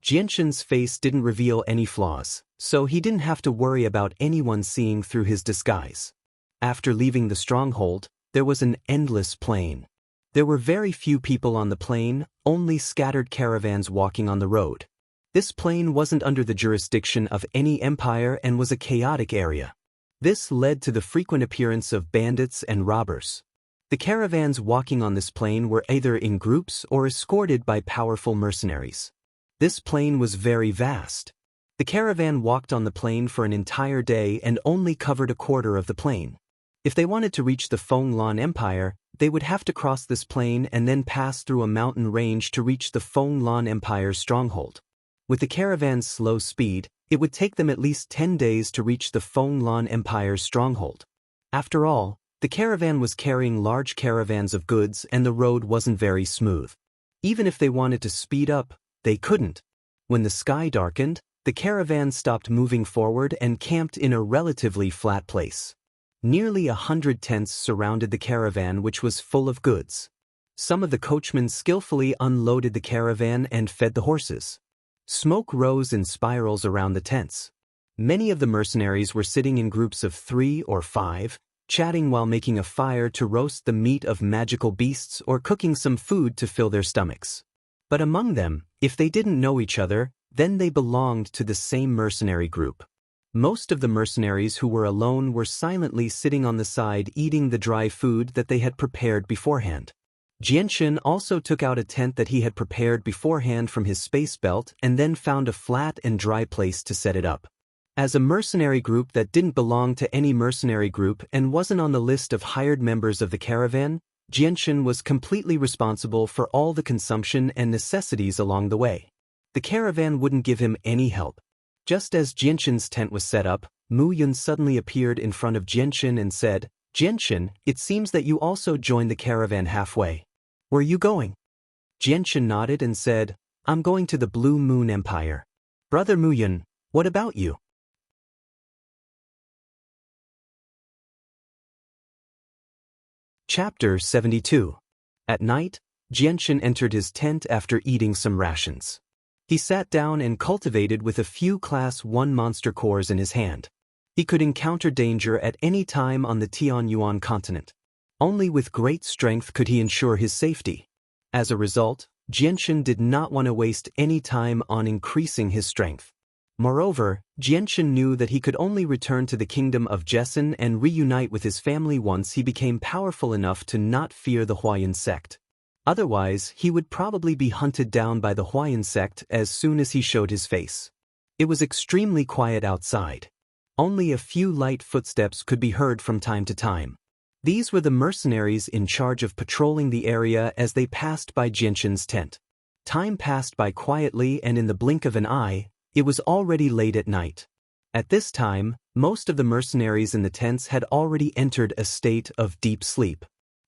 Jianxin's face didn't reveal any flaws, so he didn't have to worry about anyone seeing through his disguise. After leaving the stronghold, there was an endless plain. There were very few people on the plain, only scattered caravans walking on the road. This plain wasn't under the jurisdiction of any empire and was a chaotic area. This led to the frequent appearance of bandits and robbers. The caravans walking on this plain were either in groups or escorted by powerful mercenaries. This plain was very vast. The caravan walked on the plain for an entire day and only covered a quarter of the plain. If they wanted to reach the Fenglan Empire, they would have to cross this plain and then pass through a mountain range to reach the Fenglan Empire's stronghold. With the caravan's slow speed, it would take them at least 10 days to reach the Fenglan Empire's stronghold. After all, the caravan was carrying large caravans of goods and the road wasn't very smooth. Even if they wanted to speed up, they couldn't. When the sky darkened, the caravan stopped moving forward and camped in a relatively flat place. Nearly 100 tents surrounded the caravan, which was full of goods. Some of the coachmen skillfully unloaded the caravan and fed the horses. Smoke rose in spirals around the tents. Many of the mercenaries were sitting in groups of 3 or 5, chatting while making a fire to roast the meat of magical beasts or cooking some food to fill their stomachs. But among them, if they didn't know each other, then they belonged to the same mercenary group. Most of the mercenaries who were alone were silently sitting on the side eating the dry food that they had prepared beforehand. Jianxin also took out a tent that he had prepared beforehand from his space belt and then found a flat and dry place to set it up. As a mercenary group that didn't belong to any mercenary group and wasn't on the list of hired members of the caravan, Jianxin was completely responsible for all the consumption and necessities along the way. The caravan wouldn't give him any help. Just as Jianxin's tent was set up, Mu Yun suddenly appeared in front of Jianxin and said, "Jianxin, it seems that you also joined the caravan halfway. Where are you going?" Jianxin nodded and said, "I'm going to the Blue Moon Empire." "Brother Mu Yun, what about you?" Chapter 72. At night, Jianxin entered his tent after eating some rations. He sat down and cultivated with a few Class 1 monster cores in his hand. He could encounter danger at any time on the Tianyuan continent. Only with great strength could he ensure his safety. As a result, Jianxin did not want to waste any time on increasing his strength. Moreover, Jianxin knew that he could only return to the kingdom of Jessen and reunite with his family once he became powerful enough to not fear the Huayan sect. Otherwise, he would probably be hunted down by the Huayan sect as soon as he showed his face. It was extremely quiet outside. Only a few light footsteps could be heard from time to time. These were the mercenaries in charge of patrolling the area as they passed by Jianxin's tent. Time passed by quietly, and in the blink of an eye, it was already late at night. At this time, most of the mercenaries in the tents had already entered a state of deep sleep.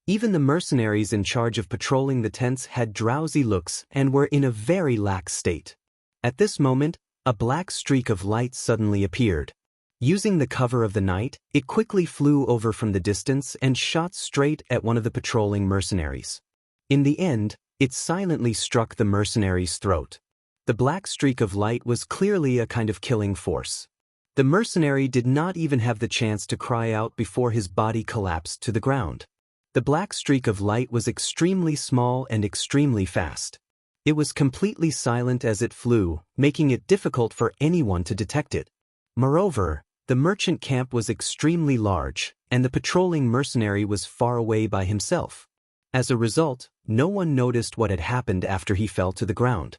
Even the mercenaries in charge of patrolling the tents had drowsy looks and were in a very lax state. At this moment, a black streak of light suddenly appeared. Using the cover of the night, it quickly flew over from the distance and shot straight at one of the patrolling mercenaries. In the end, it silently struck the mercenary's throat. The black streak of light was clearly a kind of killing force. The mercenary did not even have the chance to cry out before his body collapsed to the ground. The black streak of light was extremely small and extremely fast. It was completely silent as it flew, making it difficult for anyone to detect it. Moreover, the merchant camp was extremely large, and the patrolling mercenary was far away by himself. As a result, no one noticed what had happened after he fell to the ground.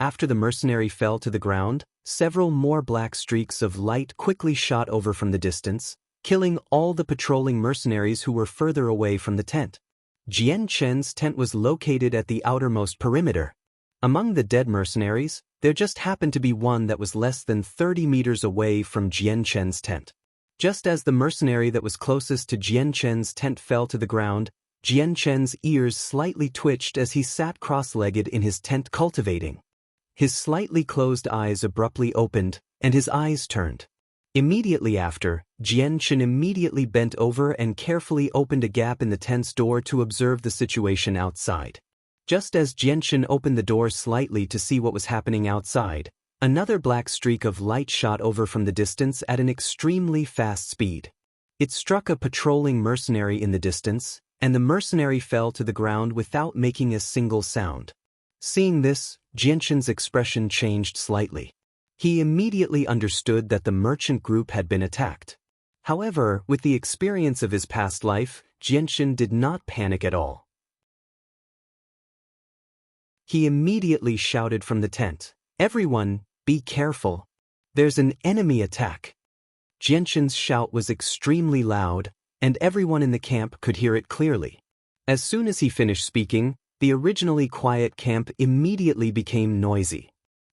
After the mercenary fell to the ground, several more black streaks of light quickly shot over from the distance, killing all the patrolling mercenaries who were further away from the tent. Xianxia's tent was located at the outermost perimeter. Among the dead mercenaries, there just happened to be one that was less than 30 meters away from Xianxia's tent. Just as the mercenary that was closest to Xianxia's tent fell to the ground, Xianxia's ears slightly twitched as he sat cross-legged in his tent cultivating. His slightly closed eyes abruptly opened, and his eyes turned. Immediately after, Xianxia immediately bent over and carefully opened a gap in the tent's door to observe the situation outside. Just as Xianxia opened the door slightly to see what was happening outside, another black streak of light shot over from the distance at an extremely fast speed. It struck a patrolling mercenary in the distance, and the mercenary fell to the ground without making a single sound. Seeing this, Xianxia's expression changed slightly. He immediately understood that the merchant group had been attacked. However, with the experience of his past life, Xianxia did not panic at all. He immediately shouted from the tent, "Everyone, be careful. There's an enemy attack." Xianxia's shout was extremely loud, and everyone in the camp could hear it clearly. As soon as he finished speaking, the originally quiet camp immediately became noisy.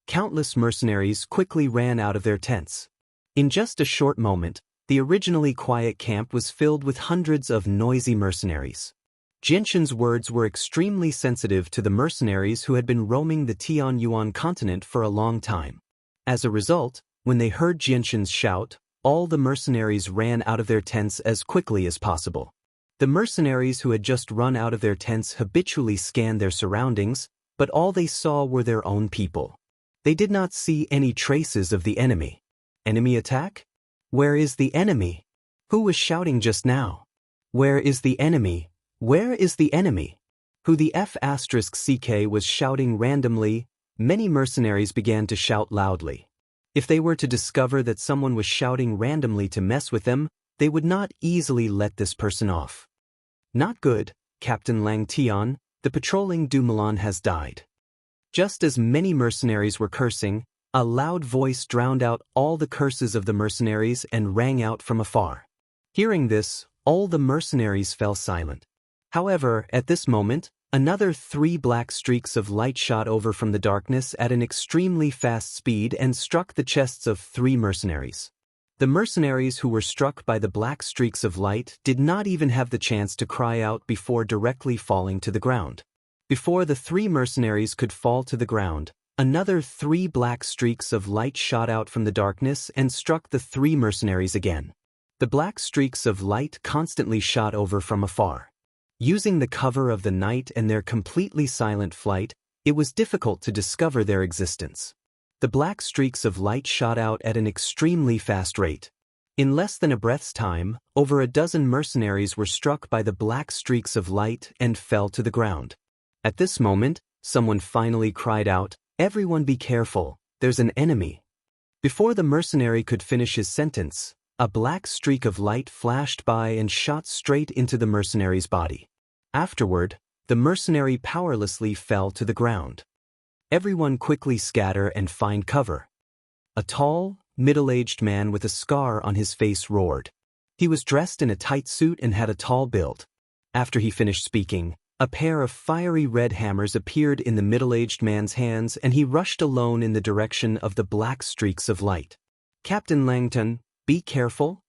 Countless mercenaries quickly ran out of their tents. In just a short moment, the originally quiet camp was filled with hundreds of noisy mercenaries. Xianxia's words were extremely sensitive to the mercenaries who had been roaming the Tianyuan continent for a long time. As a result, when they heard Xianxia's shout, all the mercenaries ran out of their tents as quickly as possible. The mercenaries who had just run out of their tents habitually scanned their surroundings, but all they saw were their own people. They did not see any traces of the enemy. Enemy attack? Where is the enemy? Who was shouting just now? Where is the enemy? Where is the enemy? Who the F*CK was shouting randomly. Many mercenaries began to shout loudly. If they were to discover that someone was shouting randomly to mess with them, they would not easily let this person off. Not good, Captain Lang Tian, the patrolling du Milan has died. Just as many mercenaries were cursing, a loud voice drowned out all the curses of the mercenaries and rang out from afar. Hearing this, all the mercenaries fell silent. However, at this moment, another 3 black streaks of light shot over from the darkness at an extremely fast speed and struck the chests of 3 mercenaries. The mercenaries who were struck by the black streaks of light did not even have the chance to cry out before directly falling to the ground. Before the 3 mercenaries could fall to the ground, another 3 black streaks of light shot out from the darkness and struck the 3 mercenaries again. The black streaks of light constantly shot over from afar. Using the cover of the night and their completely silent flight, it was difficult to discover their existence. The black streaks of light shot out at an extremely fast rate. In less than a breath's time, over a dozen mercenaries were struck by the black streaks of light and fell to the ground. At this moment, someone finally cried out, "Everyone be careful, there's an enemy." Before the mercenary could finish his sentence, a black streak of light flashed by and shot straight into the mercenary's body. Afterward, the mercenary powerlessly fell to the ground. Everyone quickly scatter and find cover. A tall, middle-aged man with a scar on his face roared. He was dressed in a tight suit and had a tall build. After he finished speaking, a pair of fiery red hammers appeared in the middle-aged man's hands and he rushed alone in the direction of the black streaks of light. "Captain Langton, be careful."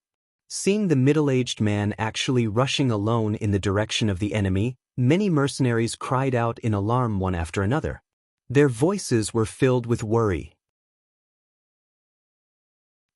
Seeing the middle-aged man actually rushing alone in the direction of the enemy, many mercenaries cried out in alarm one after another. Their voices were filled with worry.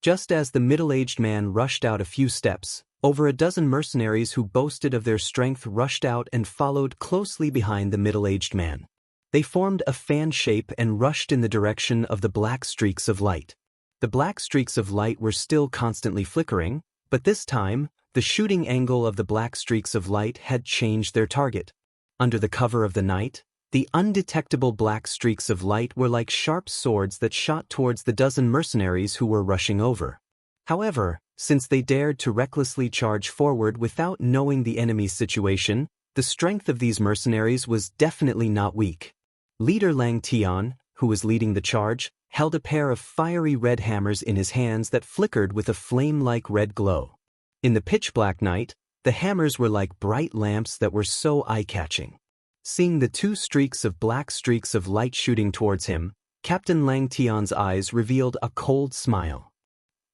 Just as the middle-aged man rushed out a few steps, over a dozen mercenaries who boasted of their strength rushed out and followed closely behind the middle-aged man. They formed a fan shape and rushed in the direction of the black streaks of light. The black streaks of light were still constantly flickering, but this time, the shooting angle of the black streaks of light had changed their target. Under the cover of the night, the undetectable black streaks of light were like sharp swords that shot towards the dozen mercenaries who were rushing over. However, since they dared to recklessly charge forward without knowing the enemy's situation, the strength of these mercenaries was definitely not weak. Leader Lang Tian, who was leading the charge, held a pair of fiery red hammers in his hands that flickered with a flame-like red glow. In the pitch-black night, The hammers were like bright lamps that were so eye-catching. Seeing the 2 streaks of light shooting towards him, Captain Lang Tian's eyes revealed a cold smile.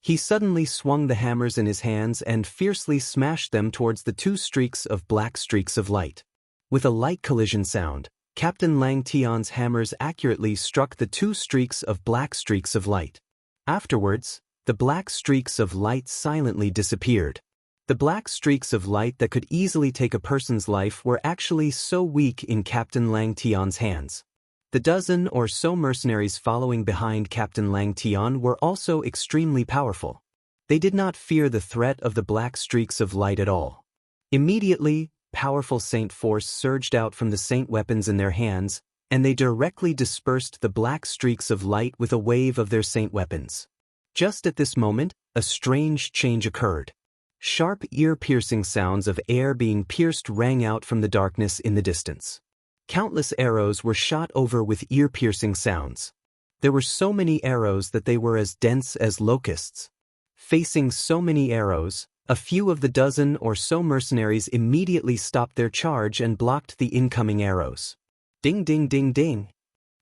He suddenly swung the hammers in his hands and fiercely smashed them towards the 2 streaks of light. With a light collision sound, Captain Lang Tian's hammers accurately struck the 2 streaks of light. Afterwards, the black streaks of light silently disappeared. The black streaks of light that could easily take a person's life were actually so weak in Captain Lang Tian's hands. The dozen or so mercenaries following behind Captain Lang Tian were also extremely powerful. They did not fear the threat of the black streaks of light at all. Immediately, powerful Saint force surged out from the Saint weapons in their hands, and they directly dispersed the black streaks of light with a wave of their Saint weapons. Just at this moment, a strange change occurred. Sharp ear-piercing sounds of air being pierced rang out from the darkness in the distance. Countless arrows were shot over with ear-piercing sounds. There were so many arrows that they were as dense as locusts. Facing so many arrows, a few of the dozen or so mercenaries immediately stopped their charge and blocked the incoming arrows. Ding ding ding ding.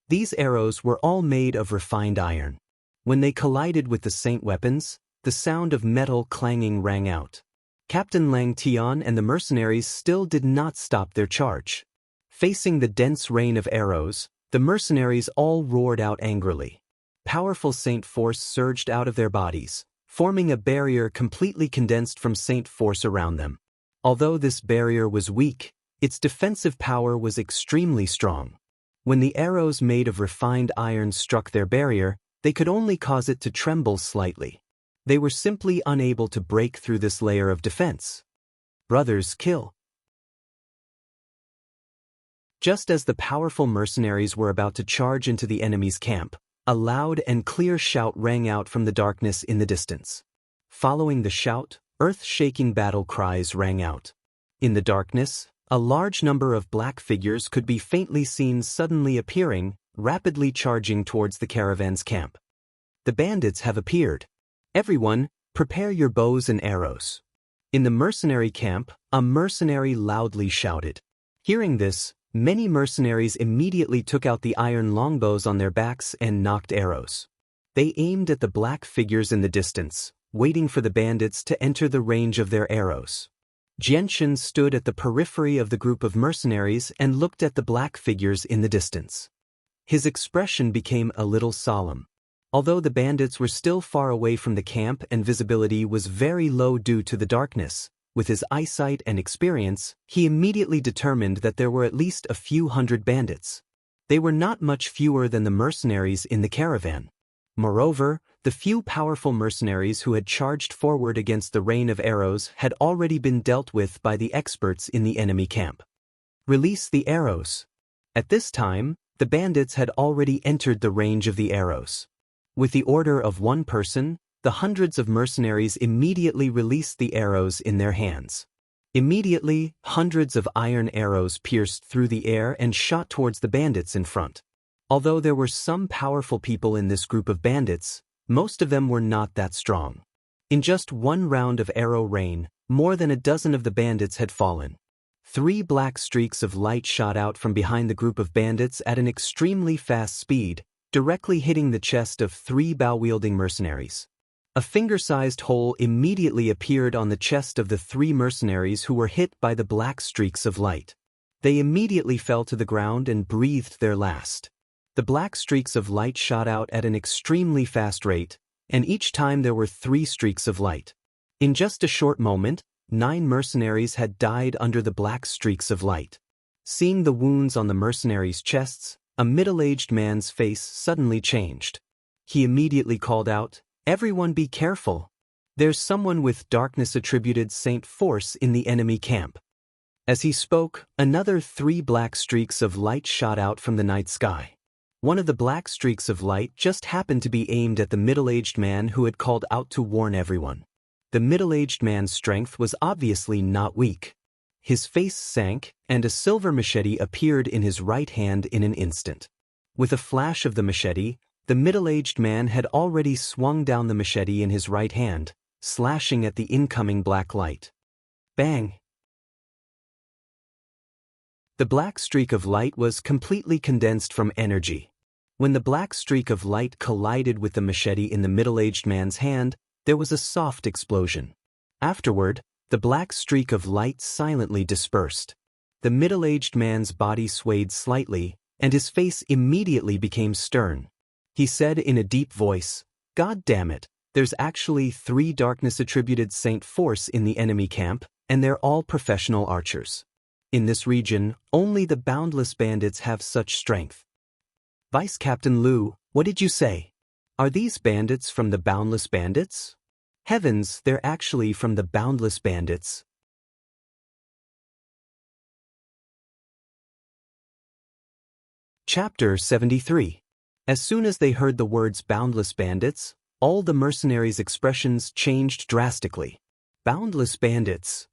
These arrows were all made of refined iron. When they collided with the Saint weapons, the sound of metal clanging rang out. Captain Lang Tian and the mercenaries still did not stop their charge. Facing the dense rain of arrows, the mercenaries all roared out angrily. Powerful Saint force surged out of their bodies, forming a barrier completely condensed from Saint force around them. Although this barrier was weak, its defensive power was extremely strong. When the arrows made of refined iron struck their barrier, they could only cause it to tremble slightly. They were simply unable to break through this layer of defense. Brothers, kill! Just as the powerful mercenaries were about to charge into the enemy's camp, a loud and clear shout rang out from the darkness in the distance. Following the shout, earth-shaking battle cries rang out. In the darkness, a large number of black figures could be faintly seen suddenly appearing, rapidly charging towards the caravan's camp. The bandits have appeared. Everyone, prepare your bows and arrows. In the mercenary camp, a mercenary loudly shouted. Hearing this, many mercenaries immediately took out the iron longbows on their backs and nocked arrows. They aimed at the black figures in the distance, waiting for the bandits to enter the range of their arrows. Xianxia stood at the periphery of the group of mercenaries and looked at the black figures in the distance. His expression became a little solemn. Although the bandits were still far away from the camp and visibility was very low due to the darkness, with his eyesight and experience, he immediately determined that there were at least a few hundred bandits. They were not much fewer than the mercenaries in the caravan. Moreover, the few powerful mercenaries who had charged forward against the rain of arrows had already been dealt with by the experts in the enemy camp. Release the arrows. At this time, the bandits had already entered the range of the arrows. With the order of one person, the hundreds of mercenaries immediately released the arrows in their hands. Immediately, hundreds of iron arrows pierced through the air and shot towards the bandits in front. Although there were some powerful people in this group of bandits, most of them were not that strong. In just one round of arrow rain, more than a dozen of the bandits had fallen. 3 black streaks of light shot out from behind the group of bandits at an extremely fast speed, directly hitting the chest of 3 bow-wielding mercenaries. A finger-sized hole immediately appeared on the chest of the 3 mercenaries who were hit by the black streaks of light. They immediately fell to the ground and breathed their last. The black streaks of light shot out at an extremely fast rate, and each time there were 3 streaks of light. In just a short moment, 9 mercenaries had died under the black streaks of light. Seeing the wounds on the mercenaries' chests, a middle-aged man's face suddenly changed. He immediately called out, "Everyone be careful. There's someone with darkness-attributed Saint force in the enemy camp." As he spoke, another 3 black streaks of light shot out from the night sky. One of the black streaks of light just happened to be aimed at the middle-aged man who had called out to warn everyone. The middle-aged man's strength was obviously not weak. His face sank, and a silver machete appeared in his right hand in an instant. With a flash of the machete, the middle-aged man had already swung down the machete in his right hand, slashing at the incoming black light. Bang! The black streak of light was completely condensed from energy. When the black streak of light collided with the machete in the middle-aged man's hand, there was a soft explosion. Afterward, the black streak of light silently dispersed. The middle-aged man's body swayed slightly, and his face immediately became stern. He said in a deep voice, "God damn it, there's actually 3 darkness-attributed Saint Force in the enemy camp, and they're all professional archers. In this region, only the Boundless Bandits have such strength." Vice Captain Liu, what did you say? Are these bandits from the Boundless Bandits? Heavens, they're actually from the Boundless Bandits. Chapter 73. As soon as they heard the words Boundless Bandits, all the mercenaries' expressions changed drastically. Boundless Bandits.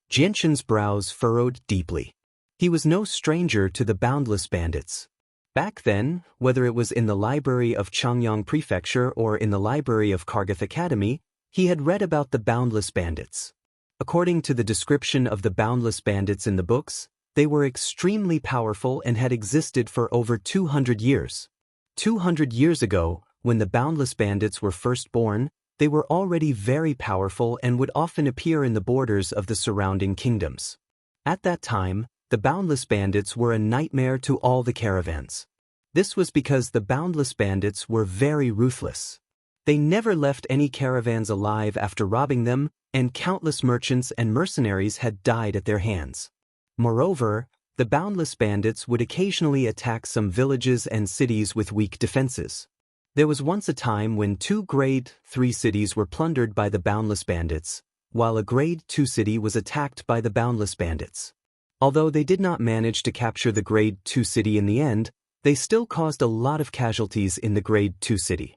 Jianshan's brows furrowed deeply. He was no stranger to the Boundless Bandits. Back then, whether it was in the library of Changyang Prefecture or in the library of Kargath Academy, he had read about the Boundless Bandits. According to the description of the Boundless Bandits in the books, they were extremely powerful and had existed for over 200 years. 200 years ago, when the Boundless Bandits were first born, they were already very powerful and would often appear in the borders of the surrounding kingdoms. At that time, the Boundless Bandits were a nightmare to all the caravans. This was because the Boundless Bandits were very ruthless. They never left any caravans alive after robbing them, and countless merchants and mercenaries had died at their hands. Moreover, the Boundless Bandits would occasionally attack some villages and cities with weak defenses. There was once a time when 2 Grade 3 cities were plundered by the Boundless Bandits, while a Grade 2 city was attacked by the Boundless Bandits. Although they did not manage to capture the Grade 2 city in the end, they still caused a lot of casualties in the Grade 2 city.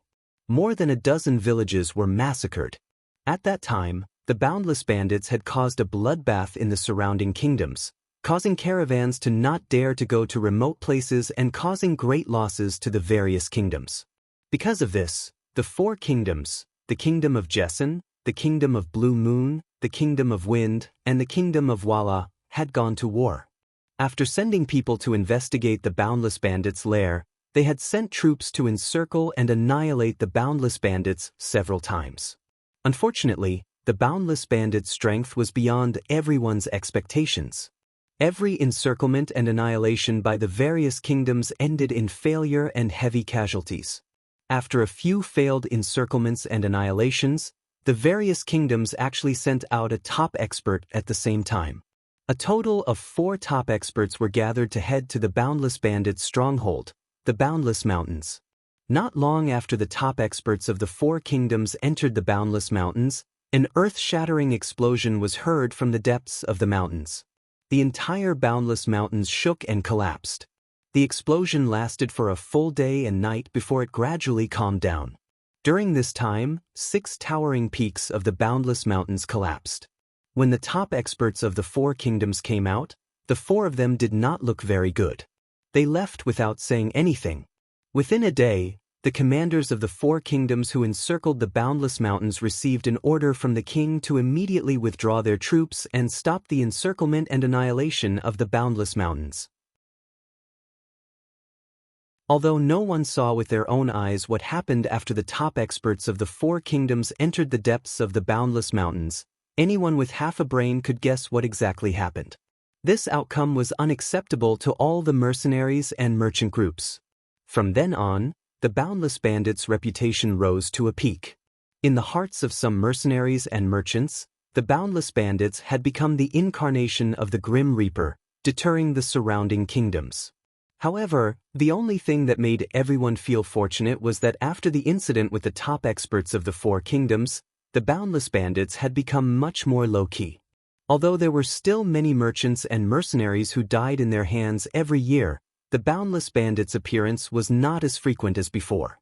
More than a dozen villages were massacred. At that time, the Boundless Bandits had caused a bloodbath in the surrounding kingdoms, causing caravans to not dare to go to remote places and causing great losses to the various kingdoms. Because of this, the 4 kingdoms, the Kingdom of Jessen, the Kingdom of Blue Moon, the Kingdom of Wind, and the Kingdom of Walla, had gone to war. After sending people to investigate the Boundless Bandits' lair, they had sent troops to encircle and annihilate the Boundless Bandits several times. Unfortunately, the Boundless Bandits' strength was beyond everyone's expectations. Every encirclement and annihilation by the various kingdoms ended in failure and heavy casualties. After a few failed encirclements and annihilations, the various kingdoms actually sent out a top expert at the same time. A total of 4 top experts were gathered to head to the Boundless Bandits' stronghold, the Boundless Mountains. Not long after the top experts of the 4 kingdoms entered the Boundless Mountains, an earth-shattering explosion was heard from the depths of the mountains. The entire Boundless Mountains shook and collapsed. The explosion lasted for a full day and night before it gradually calmed down. During this time, 6 towering peaks of the Boundless Mountains collapsed. When the top experts of the 4 kingdoms came out, the 4 of them did not look very good. They left without saying anything. Within a day, the commanders of the 4 kingdoms who encircled the Boundless Mountains received an order from the king to immediately withdraw their troops and stop the encirclement and annihilation of the Boundless Mountains. Although no one saw with their own eyes what happened after the top experts of the 4 kingdoms entered the depths of the Boundless Mountains, anyone with half a brain could guess what exactly happened. This outcome was unacceptable to all the mercenaries and merchant groups. From then on, the Boundless Bandits' reputation rose to a peak. In the hearts of some mercenaries and merchants, the Boundless Bandits had become the incarnation of the Grim Reaper, deterring the surrounding kingdoms. However, the only thing that made everyone feel fortunate was that after the incident with the top experts of the 4 kingdoms, the Boundless Bandits had become much more low-key. Although there were still many merchants and mercenaries who died in their hands every year, the Boundless Bandits' appearance was not as frequent as before.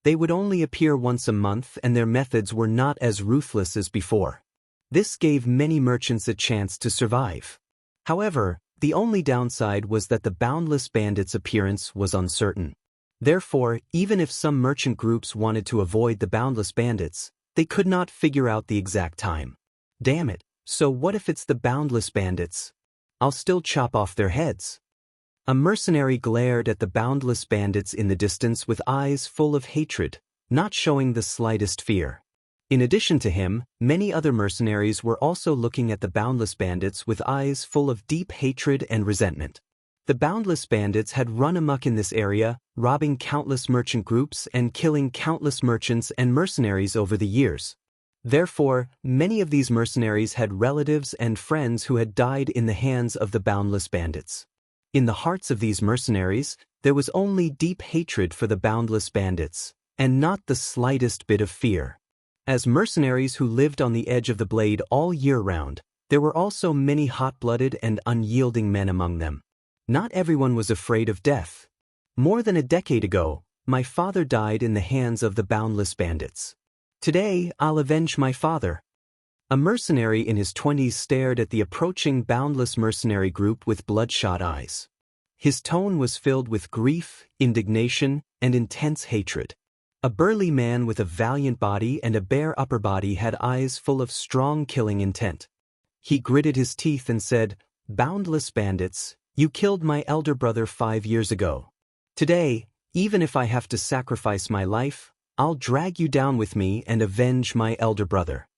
They would only appear once a month and their methods were not as ruthless as before. This gave many merchants a chance to survive. However, the only downside was that the Boundless Bandits' appearance was uncertain. Therefore, even if some merchant groups wanted to avoid the Boundless Bandits, they could not figure out the exact time. Damn it, So what if it's the Boundless Bandits? I'll still chop off their heads. A mercenary glared at the Boundless Bandits in the distance with eyes full of hatred, not showing the slightest fear. In addition to him, many other mercenaries were also looking at the Boundless Bandits with eyes full of deep hatred and resentment. The Boundless Bandits had run amok in this area, robbing countless merchant groups and killing countless merchants and mercenaries over the years. Therefore, many of these mercenaries had relatives and friends who had died in the hands of the Boundless Bandits. In the hearts of these mercenaries, there was only deep hatred for the Boundless Bandits, and not the slightest bit of fear. As mercenaries who lived on the edge of the blade all year round, there were also many hot-blooded and unyielding men among them. Not everyone was afraid of death. More than a decade ago, my father died in the hands of the Boundless Bandits. Today, I'll avenge my father. A mercenary in his 20s stared at the approaching Boundless mercenary group with bloodshot eyes. His tone was filled with grief, indignation, and intense hatred. A burly man with a valiant body and a bare upper body had eyes full of strong killing intent. He gritted his teeth and said, "Boundless Bandits, you killed my elder brother 5 years ago. Today, even if I have to sacrifice my life, I'll drag you down with me and avenge my elder brother."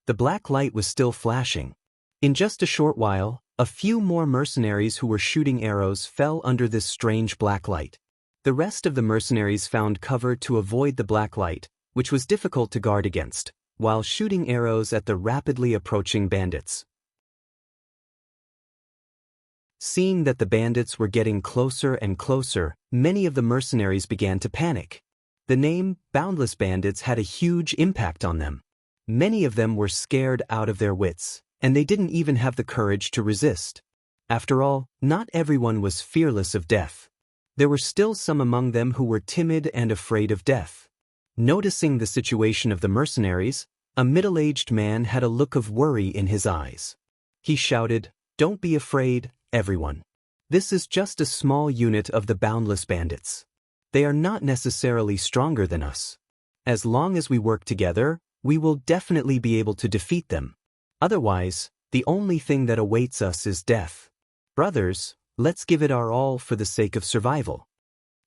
The black light was still flashing. In just a short while, a few more mercenaries who were shooting arrows fell under this strange black light. The rest of the mercenaries found cover to avoid the black light, which was difficult to guard against, while shooting arrows at the rapidly approaching bandits. Seeing that the bandits were getting closer and closer, many of the mercenaries began to panic. The name Boundless Bandits had a huge impact on them. Many of them were scared out of their wits, and they didn't even have the courage to resist. After all, not everyone was fearless of death. There were still some among them who were timid and afraid of death. Noticing the situation of the mercenaries, a middle-aged man had a look of worry in his eyes. He shouted, "Don't be afraid, everyone. This is just a small unit of the Boundless Bandits. They are not necessarily stronger than us. As long as we work together, we will definitely be able to defeat them. Otherwise, the only thing that awaits us is death. Brothers, let's give it our all for the sake of survival."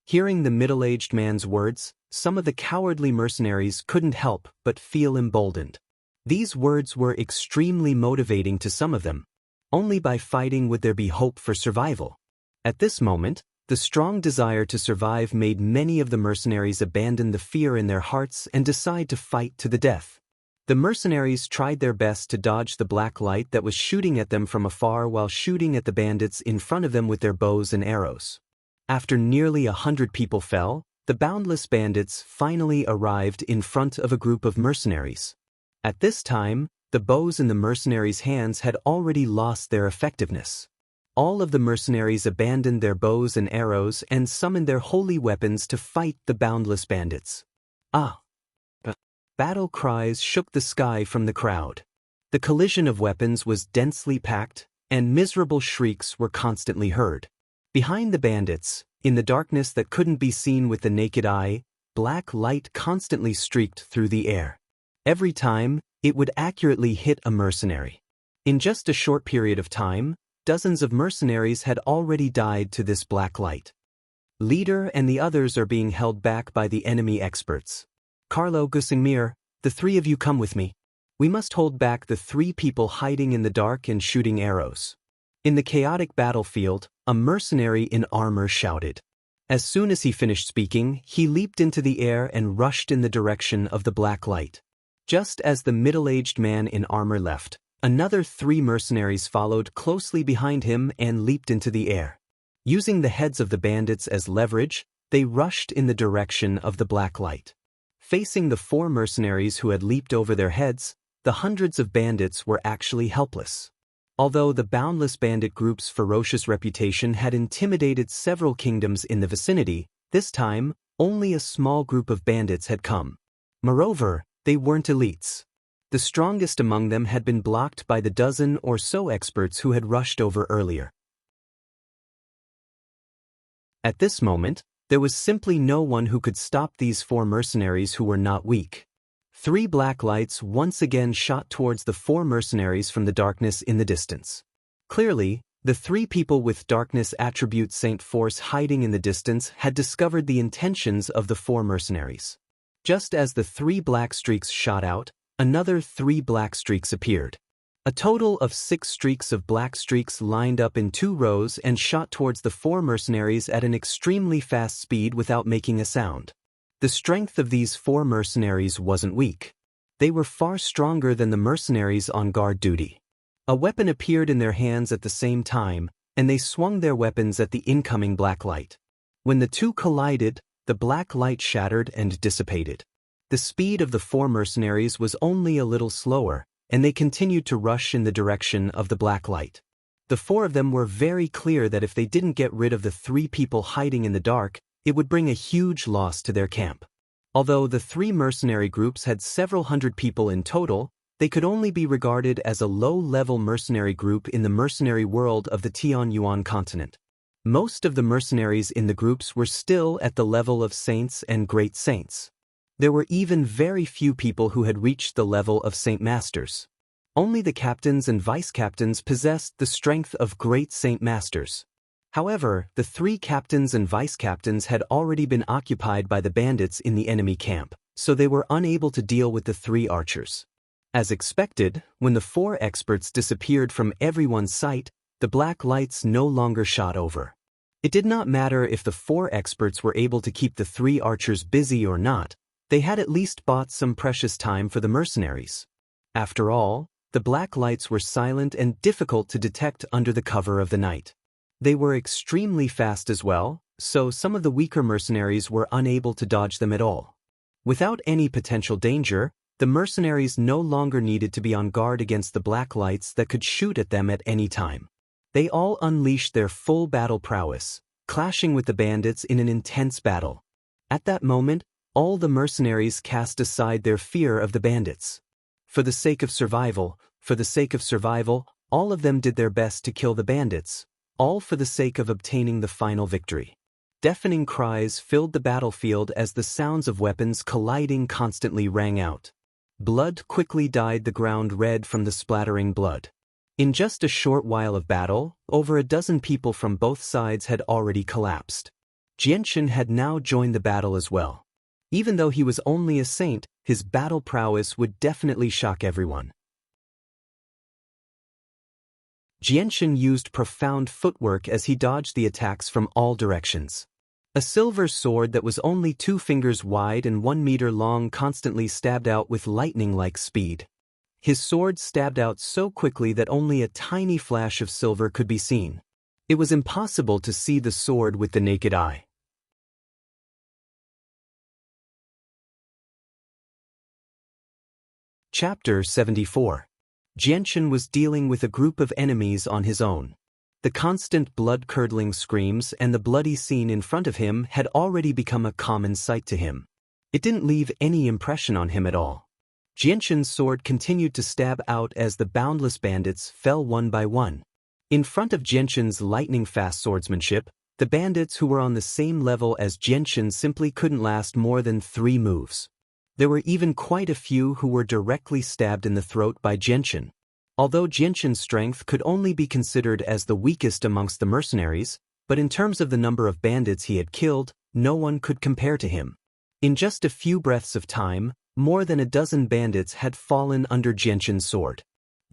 Hearing the middle-aged man's words, some of the cowardly mercenaries couldn't help but feel emboldened. These words were extremely motivating to some of them. Only by fighting would there be hope for survival. At this moment, the strong desire to survive made many of the mercenaries abandon the fear in their hearts and decide to fight to the death. The mercenaries tried their best to dodge the black light that was shooting at them from afar while shooting at the bandits in front of them with their bows and arrows. After nearly 100 people fell, the Boundless Bandits finally arrived in front of a group of mercenaries. At this time, the bows in the mercenaries' hands had already lost their effectiveness. All of the mercenaries abandoned their bows and arrows and summoned their holy weapons to fight the Boundless Bandits. Battle cries shook the sky from the crowd. The collision of weapons was densely packed, and miserable shrieks were constantly heard. Behind the bandits, in the darkness that couldn't be seen with the naked eye, black light constantly streaked through the air. Every time, it would accurately hit a mercenary. In just a short period of time, dozens of mercenaries had already died to this black light. Leader and the others are being held back by the enemy experts. Carlo, Gusingmir, the three of you come with me. We must hold back the 3 people hiding in the dark and shooting arrows. In the chaotic battlefield, a mercenary in armor shouted. As soon as he finished speaking, he leaped into the air and rushed in the direction of the black light. Just as the middle-aged man in armor left, another 3 mercenaries followed closely behind him and leaped into the air. Using the heads of the bandits as leverage, they rushed in the direction of the black light. Facing the 4 mercenaries who had leaped over their heads, the hundreds of bandits were actually helpless. Although the Boundless Bandit group's ferocious reputation had intimidated several kingdoms in the vicinity, this time, only a small group of bandits had come. Moreover, they weren't elites. The strongest among them had been blocked by the dozen or so experts who had rushed over earlier. At this moment, there was simply no one who could stop these 4 mercenaries who were not weak. 3 black lights once again shot towards the 4 mercenaries from the darkness in the distance. Clearly, the 3 people with darkness attribute Saint Force hiding in the distance had discovered the intentions of the 4 mercenaries. Just as the 3 black streaks shot out, another 3 black streaks appeared. A total of 6 streaks of black streaks lined up in 2 rows and shot towards the 4 mercenaries at an extremely fast speed without making a sound. The strength of these 4 mercenaries wasn't weak. They were far stronger than the mercenaries on guard duty. A weapon appeared in their hands at the same time, and they swung their weapons at the incoming black light. When the 2 collided, the black light shattered and dissipated. The speed of the 4 mercenaries was only a little slower, and they continued to rush in the direction of the black light. The 4 of them were very clear that if they didn't get rid of the 3 people hiding in the dark, it would bring a huge loss to their camp. Although the 3 mercenary groups had several hundred people in total, they could only be regarded as a low-level mercenary group in the mercenary world of the Tianyuan continent. Most of the mercenaries in the groups were still at the level of saints and great saints. There were even very few people who had reached the level of Saint Masters. Only the captains and vice-captains possessed the strength of great Saint Masters. However, the 3 captains and vice-captains had already been occupied by the bandits in the enemy camp, so they were unable to deal with the 3 archers. As expected, when the 4 experts disappeared from everyone's sight, the black lights no longer shot over. It did not matter if the 4 experts were able to keep the 3 archers busy or not. They had at least bought some precious time for the mercenaries. After all, the black lights were silent and difficult to detect under the cover of the night. They were extremely fast as well, so some of the weaker mercenaries were unable to dodge them at all. Without any potential danger, the mercenaries no longer needed to be on guard against the black lights that could shoot at them at any time. They all unleashed their full battle prowess, clashing with the bandits in an intense battle. At that moment, all the mercenaries cast aside their fear of the bandits. For the sake of survival, all of them did their best to kill the bandits, all for the sake of obtaining the final victory. Deafening cries filled the battlefield as the sounds of weapons colliding constantly rang out. Blood quickly dyed the ground red from the splattering blood. In just a short while of battle, over a dozen people from both sides had already collapsed. Xianxia had now joined the battle as well. Even though he was only a saint, his battle prowess would definitely shock everyone. Xianxia used profound footwork as he dodged the attacks from all directions. A silver sword that was only 2 fingers wide and 1 meter long constantly stabbed out with lightning-like speed. His sword stabbed out so quickly that only a tiny flash of silver could be seen. It was impossible to see the sword with the naked eye. Chapter 74. Xianxia was dealing with a group of enemies on his own. The constant blood-curdling screams and the bloody scene in front of him had already become a common sight to him. It didn't leave any impression on him at all. Xianxia's sword continued to stab out as the boundless bandits fell one by one. In front of Xianxia's lightning-fast swordsmanship, the bandits who were on the same level as Xianxia simply couldn't last more than 3 moves. There were even quite a few who were directly stabbed in the throat by Xianxia. Although Xianxia's strength could only be considered as the weakest amongst the mercenaries, but in terms of the number of bandits he had killed, no one could compare to him. In just a few breaths of time, more than a dozen bandits had fallen under Xianxia's sword.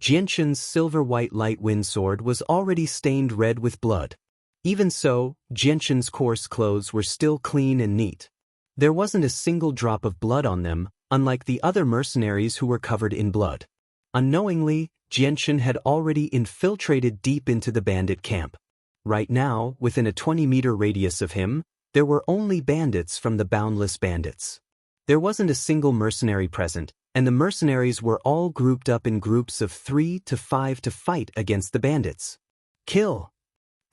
Xianxia's silver-white light wind sword was already stained red with blood. Even so, Xianxia's coarse clothes were still clean and neat. There wasn't a single drop of blood on them, unlike the other mercenaries who were covered in blood. Unknowingly, Xianxia had already infiltrated deep into the bandit camp. Right now, within a 20-meter radius of him, there were only bandits from the Boundless Bandits. There wasn't a single mercenary present, and the mercenaries were all grouped up in groups of 3 to 5 to fight against the bandits. Kill!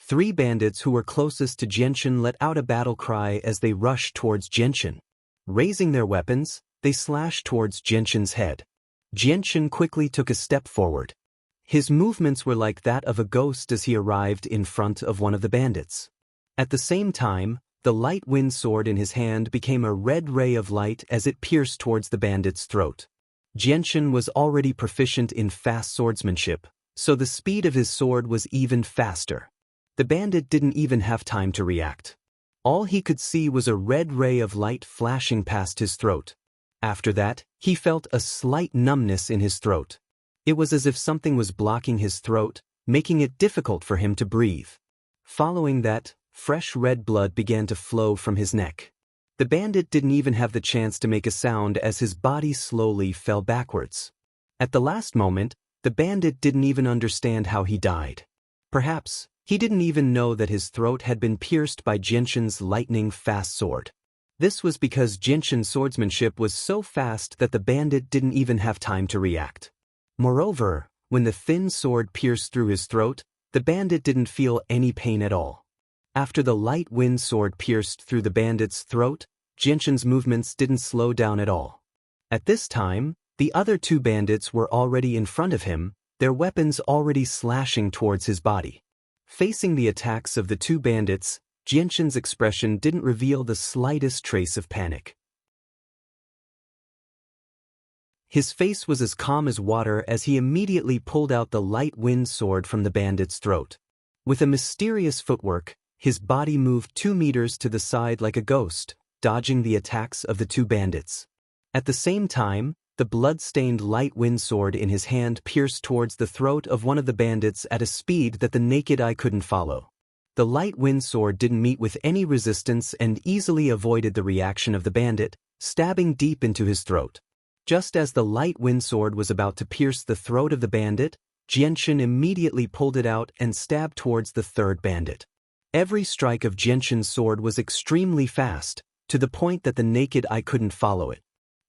3 bandits who were closest to Xianxia let out a battle cry as they rushed towards Xianxia. Raising their weapons, they slashed towards Xianxia's head. Xianxia quickly took a step forward. His movements were like that of a ghost as he arrived in front of one of the bandits. At the same time, the light wind sword in his hand became a red ray of light as it pierced towards the bandit's throat. Xianxia was already proficient in fast swordsmanship, so the speed of his sword was even faster. The bandit didn't even have time to react. All he could see was a red ray of light flashing past his throat. After that, he felt a slight numbness in his throat. It was as if something was blocking his throat, making it difficult for him to breathe. Following that, fresh red blood began to flow from his neck. The bandit didn't even have the chance to make a sound as his body slowly fell backwards. At the last moment, the bandit didn't even understand how he died. Perhaps, he didn't even know that his throat had been pierced by Xianxia's lightning-fast sword. This was because Xianxia's swordsmanship was so fast that the bandit didn't even have time to react. Moreover, when the thin sword pierced through his throat, the bandit didn't feel any pain at all. After the light wind sword pierced through the bandit's throat, Xianxia's movements didn't slow down at all. At this time, the other two bandits were already in front of him, their weapons already slashing towards his body. Facing the attacks of the two bandits, Xianxia's expression didn't reveal the slightest trace of panic. His face was as calm as water as he immediately pulled out the light wind sword from the bandit's throat. With a mysterious footwork, his body moved 2 meters to the side like a ghost, dodging the attacks of the two bandits. At the same time, the blood-stained light wind sword in his hand pierced towards the throat of one of the bandits at a speed that the naked eye couldn't follow. The light wind sword didn't meet with any resistance and easily avoided the reaction of the bandit, stabbing deep into his throat. Just as the light wind sword was about to pierce the throat of the bandit, Xianxia immediately pulled it out and stabbed towards the third bandit. Every strike of Xianxia's sword was extremely fast, to the point that the naked eye couldn't follow it.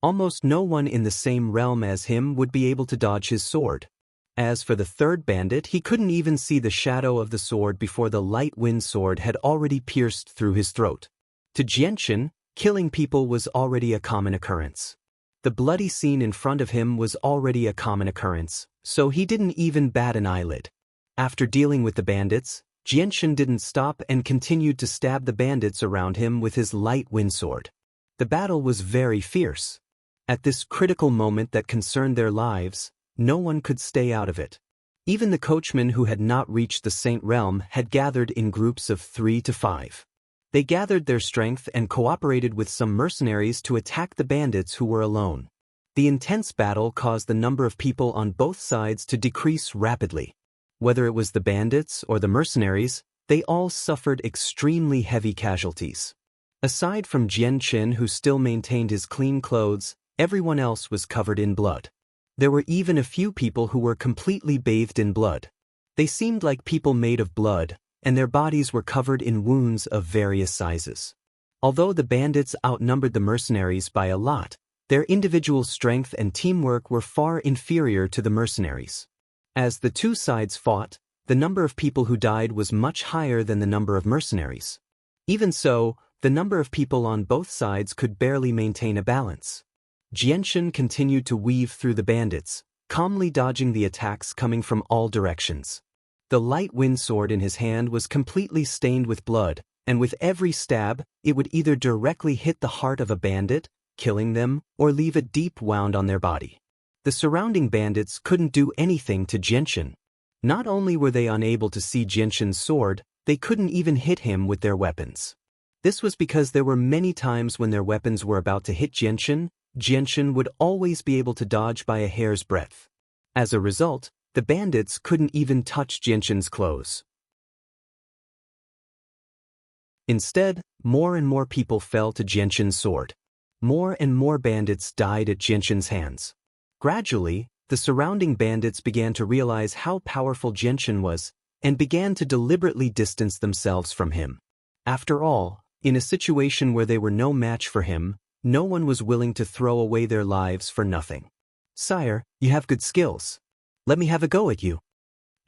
Almost no one in the same realm as him would be able to dodge his sword. As for the third bandit, he couldn't even see the shadow of the sword before the light wind sword had already pierced through his throat. To Xianxia, killing people was already a common occurrence. The bloody scene in front of him was already a common occurrence, so he didn't even bat an eyelid. After dealing with the bandits, Xianxia didn't stop and continued to stab the bandits around him with his light wind sword. The battle was very fierce. At this critical moment that concerned their lives, no one could stay out of it. Even the coachmen who had not reached the Saint Realm had gathered in groups of 3 to 5. They gathered their strength and cooperated with some mercenaries to attack the bandits who were alone. The intense battle caused the number of people on both sides to decrease rapidly. Whether it was the bandits or the mercenaries, they all suffered extremely heavy casualties. Aside from Xianxia, who still maintained his clean clothes, everyone else was covered in blood. There were even a few people who were completely bathed in blood. They seemed like people made of blood, and their bodies were covered in wounds of various sizes. Although the bandits outnumbered the mercenaries by a lot, their individual strength and teamwork were far inferior to the mercenaries. As the two sides fought, the number of people who died was much higher than the number of mercenaries. Even so, the number of people on both sides could barely maintain a balance. Xianxia continued to weave through the bandits, calmly dodging the attacks coming from all directions. The light wind sword in his hand was completely stained with blood, and with every stab, it would either directly hit the heart of a bandit, killing them, or leave a deep wound on their body. The surrounding bandits couldn't do anything to Xianxia. Not only were they unable to see Xianxia's sword, they couldn't even hit him with their weapons. This was because there were many times when their weapons were about to hit Xianxia would always be able to dodge by a hair's breadth. As a result, the bandits couldn't even touch Xianxia's clothes. Instead, more and more people fell to Xianxia's sword. More and more bandits died at Xianxia's hands. Gradually, the surrounding bandits began to realize how powerful Xianxia was, and began to deliberately distance themselves from him. After all, in a situation where they were no match for him, no one was willing to throw away their lives for nothing. "Sire, you have good skills. Let me have a go at you."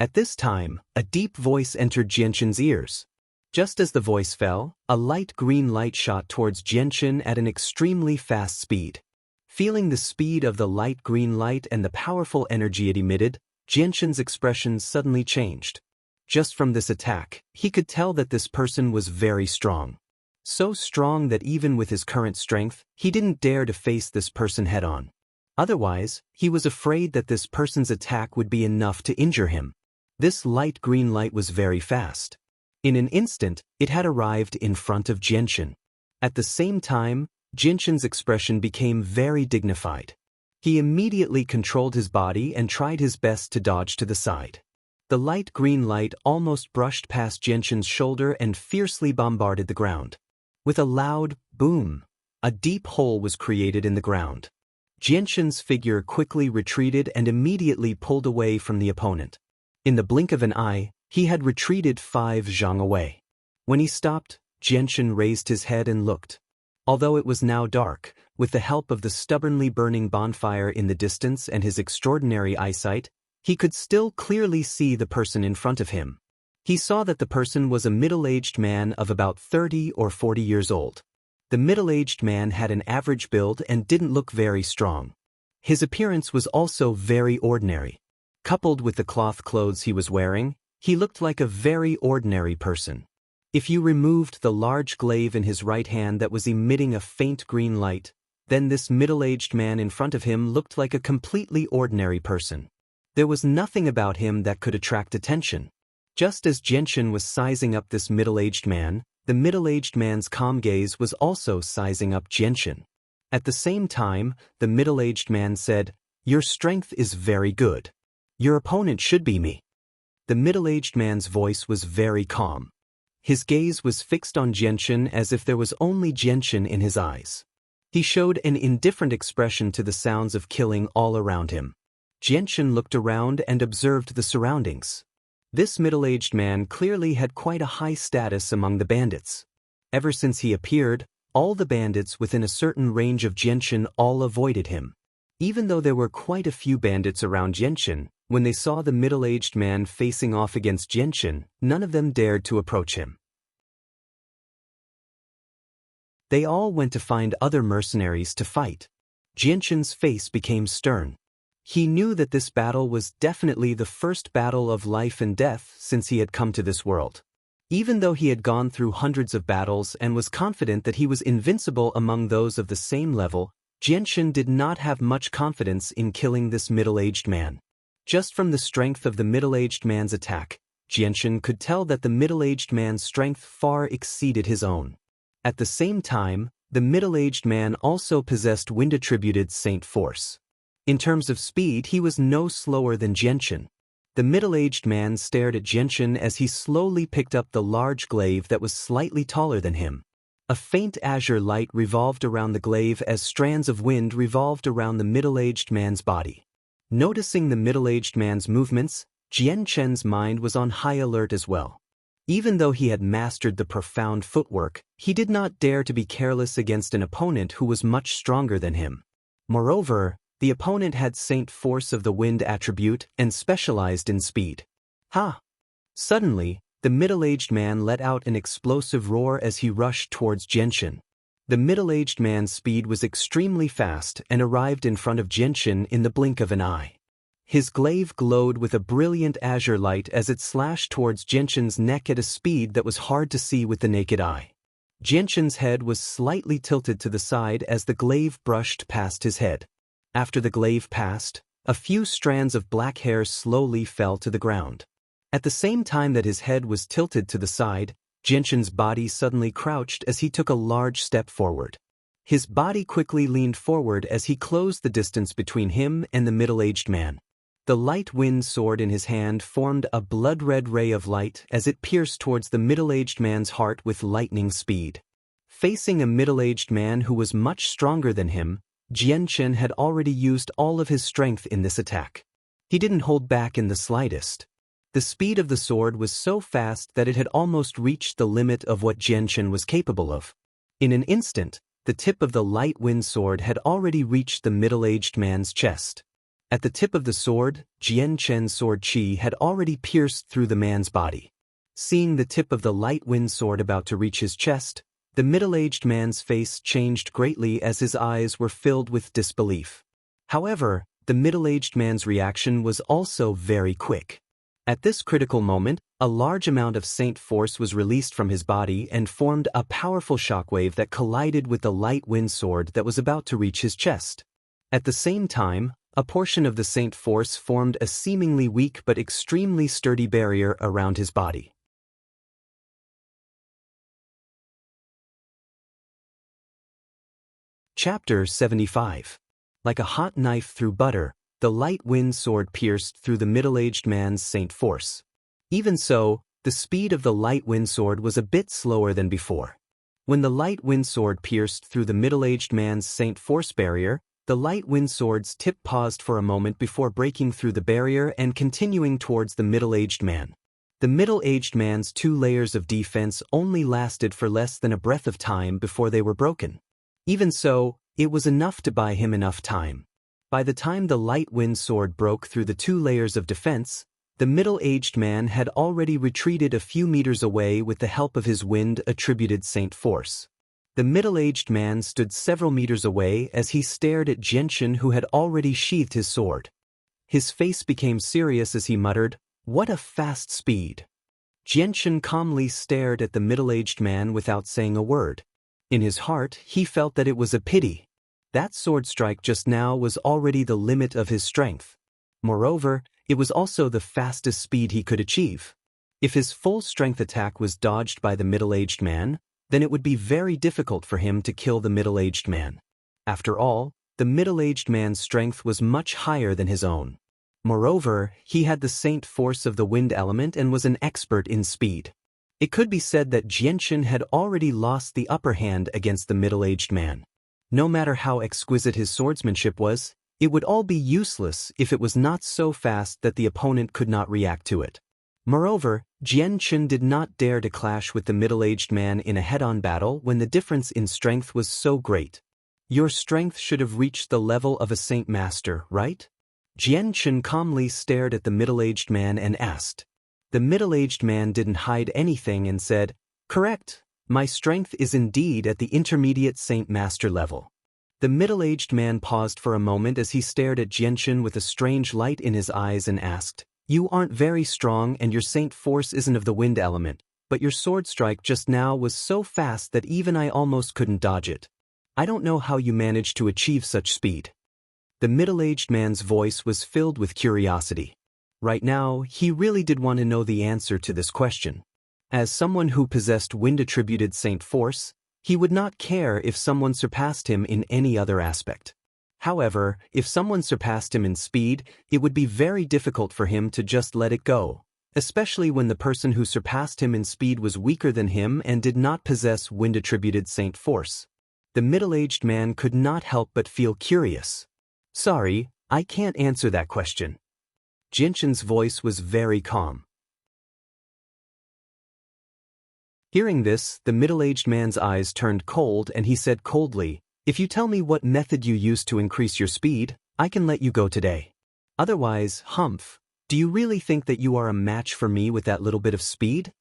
At this time, a deep voice entered Xianxia's ears. Just as the voice fell, a light green light shot towards Xianxia at an extremely fast speed. Feeling the speed of the light green light and the powerful energy it emitted, Xianxia's expression suddenly changed. Just from this attack, he could tell that this person was very strong. so strong that even with his current strength, he didn't dare to face this person head-on. Otherwise, he was afraid that this person's attack would be enough to injure him. This light green light was very fast. In an instant, it had arrived in front of Jianshan. At the same time, Jianshan's expression became very dignified. He immediately controlled his body and tried his best to dodge to the side. The light green light almost brushed past Jianshan's shoulder and fiercely bombarded the ground. With a loud boom, a deep hole was created in the ground. Jianshan's figure quickly retreated and immediately pulled away from the opponent. In the blink of an eye, he had retreated 5 zhang away. When he stopped, Jianshan raised his head and looked. Although it was now dark, with the help of the stubbornly burning bonfire in the distance and his extraordinary eyesight, he could still clearly see the person in front of him. He saw that the person was a middle-aged man of about 30 or 40 years old. The middle-aged man had an average build and didn't look very strong. His appearance was also very ordinary. Coupled with the cloth clothes he was wearing, he looked like a very ordinary person. If you removed the large glaive in his right hand that was emitting a faint green light, then this middle-aged man in front of him looked like a completely ordinary person. There was nothing about him that could attract attention. Just as Jianshan was sizing up this middle-aged man, the middle-aged man's calm gaze was also sizing up Jianshan. At the same time, the middle-aged man said, "Your strength is very good. Your opponent should be me." The middle-aged man's voice was very calm. His gaze was fixed on Jianshan as if there was only Jianshan in his eyes. He showed an indifferent expression to the sounds of killing all around him. Jianshan looked around and observed the surroundings. This middle-aged man clearly had quite a high status among the bandits. Ever since he appeared, all the bandits within a certain range of Jianshan all avoided him. Even though there were quite a few bandits around Jianshan, when they saw the middle-aged man facing off against Jianshan, none of them dared to approach him. They all went to find other mercenaries to fight. Jianshan's face became stern. He knew that this battle was definitely the first battle of life and death since he had come to this world. Even though he had gone through hundreds of battles and was confident that he was invincible among those of the same level, Jianshan did not have much confidence in killing this middle-aged man. Just from the strength of the middle-aged man's attack, Jianshan could tell that the middle-aged man's strength far exceeded his own. At the same time, the middle-aged man also possessed wind-attributed saint force. In terms of speed, he was no slower than Jianshan. The middle-aged man stared at Jianshan as he slowly picked up the large glaive that was slightly taller than him. A faint azure light revolved around the glaive as strands of wind revolved around the middle-aged man's body. Noticing the middle-aged man's movements, Jianshan's mind was on high alert as well. Even though he had mastered the profound footwork, he did not dare to be careless against an opponent who was much stronger than him. Moreover, the opponent had saint force of the wind attribute and specialized in speed. Ha! Suddenly, the middle-aged man let out an explosive roar as he rushed towards Jianshan. The middle-aged man's speed was extremely fast and arrived in front of Jianshan in the blink of an eye. His glaive glowed with a brilliant azure light as it slashed towards Jianshan's neck at a speed that was hard to see with the naked eye. Jianshan's head was slightly tilted to the side as the glaive brushed past his head. After the glaive passed, a few strands of black hair slowly fell to the ground. At the same time that his head was tilted to the side, Jianshan's body suddenly crouched as he took a large step forward. His body quickly leaned forward as he closed the distance between him and the middle-aged man. The light wind sword in his hand formed a blood-red ray of light as it pierced towards the middle-aged man's heart with lightning speed. Facing a middle-aged man who was much stronger than him, Jianshan had already used all of his strength in this attack. He didn't hold back in the slightest. The speed of the sword was so fast that it had almost reached the limit of what Jianshan was capable of. In an instant, the tip of the light wind sword had already reached the middle-aged man's chest. At the tip of the sword, Jianshan's sword chi had already pierced through the man's body. Seeing the tip of the light wind sword about to reach his chest, the middle-aged man's face changed greatly as his eyes were filled with disbelief. However, the middle-aged man's reaction was also very quick. At this critical moment, A large amount of Saint force was released from his body and formed a powerful shockwave that collided with the light wind sword that was about to reach his chest. At the same time, a portion of the Saint force formed a seemingly weak but extremely sturdy barrier around his body. Chapter 75. Like a hot knife through butter, the light wind sword pierced through the middle-aged man's Saint force. Even so, the speed of the light wind sword was a bit slower than before. When the light wind sword pierced through the middle-aged man's Saint force barrier, the light wind sword's tip paused for a moment before breaking through the barrier and continuing towards the middle-aged man. The middle-aged man's 2 layers of defense only lasted for less than a breath of time before they were broken. Even so, it was enough to buy him enough time. By the time the light wind sword broke through the 2 layers of defense, the middle-aged man had already retreated a few meters away with the help of his wind-attributed Saint force. The middle-aged man stood several meters away as he stared at Xianxia, who had already sheathed his sword. His face became serious as he muttered, "What a fast speed!" Xianxia calmly stared at the middle-aged man without saying a word. In his heart, he felt that it was a pity. That sword strike just now was already the limit of his strength. Moreover, it was also the fastest speed he could achieve. If his full-strength attack was dodged by the middle-aged man, then it would be very difficult for him to kill the middle-aged man. After all, the middle-aged man's strength was much higher than his own. Moreover, he had the Saint force of the wind element and was an expert in speed. It could be said that Xianxia had already lost the upper hand against the middle-aged man. No matter how exquisite his swordsmanship was, it would all be useless if it was not so fast that the opponent could not react to it. Moreover, Xianxia did not dare to clash with the middle-aged man in a head-on battle when the difference in strength was so great. Your strength should have reached the level of a Saint Master, right? Xianxia calmly stared at the middle-aged man and asked. The middle-aged man didn't hide anything and said, "Correct, my strength is indeed at the intermediate Saint Master level." The middle-aged man paused for a moment as he stared at Xianxia with a strange light in his eyes and asked, "You aren't very strong and your Saint force isn't of the wind element, but your sword strike just now was so fast that even I almost couldn't dodge it. I don't know how you managed to achieve such speed." The middle-aged man's voice was filled with curiosity. Right now, he really did want to know the answer to this question. As someone who possessed wind-attributed Saint force, he would not care if someone surpassed him in any other aspect. However, if someone surpassed him in speed, it would be very difficult for him to just let it go, especially when the person who surpassed him in speed was weaker than him and did not possess wind-attributed Saint force. The middle-aged man could not help but feel curious. "Sorry, I can't answer that question." Xianxia's voice was very calm. Hearing this, the middle-aged man's eyes turned cold and he said coldly, "If you tell me what method you used to increase your speed, I can let you go today. Otherwise, humph, do you really think that you are a match for me with that little bit of speed?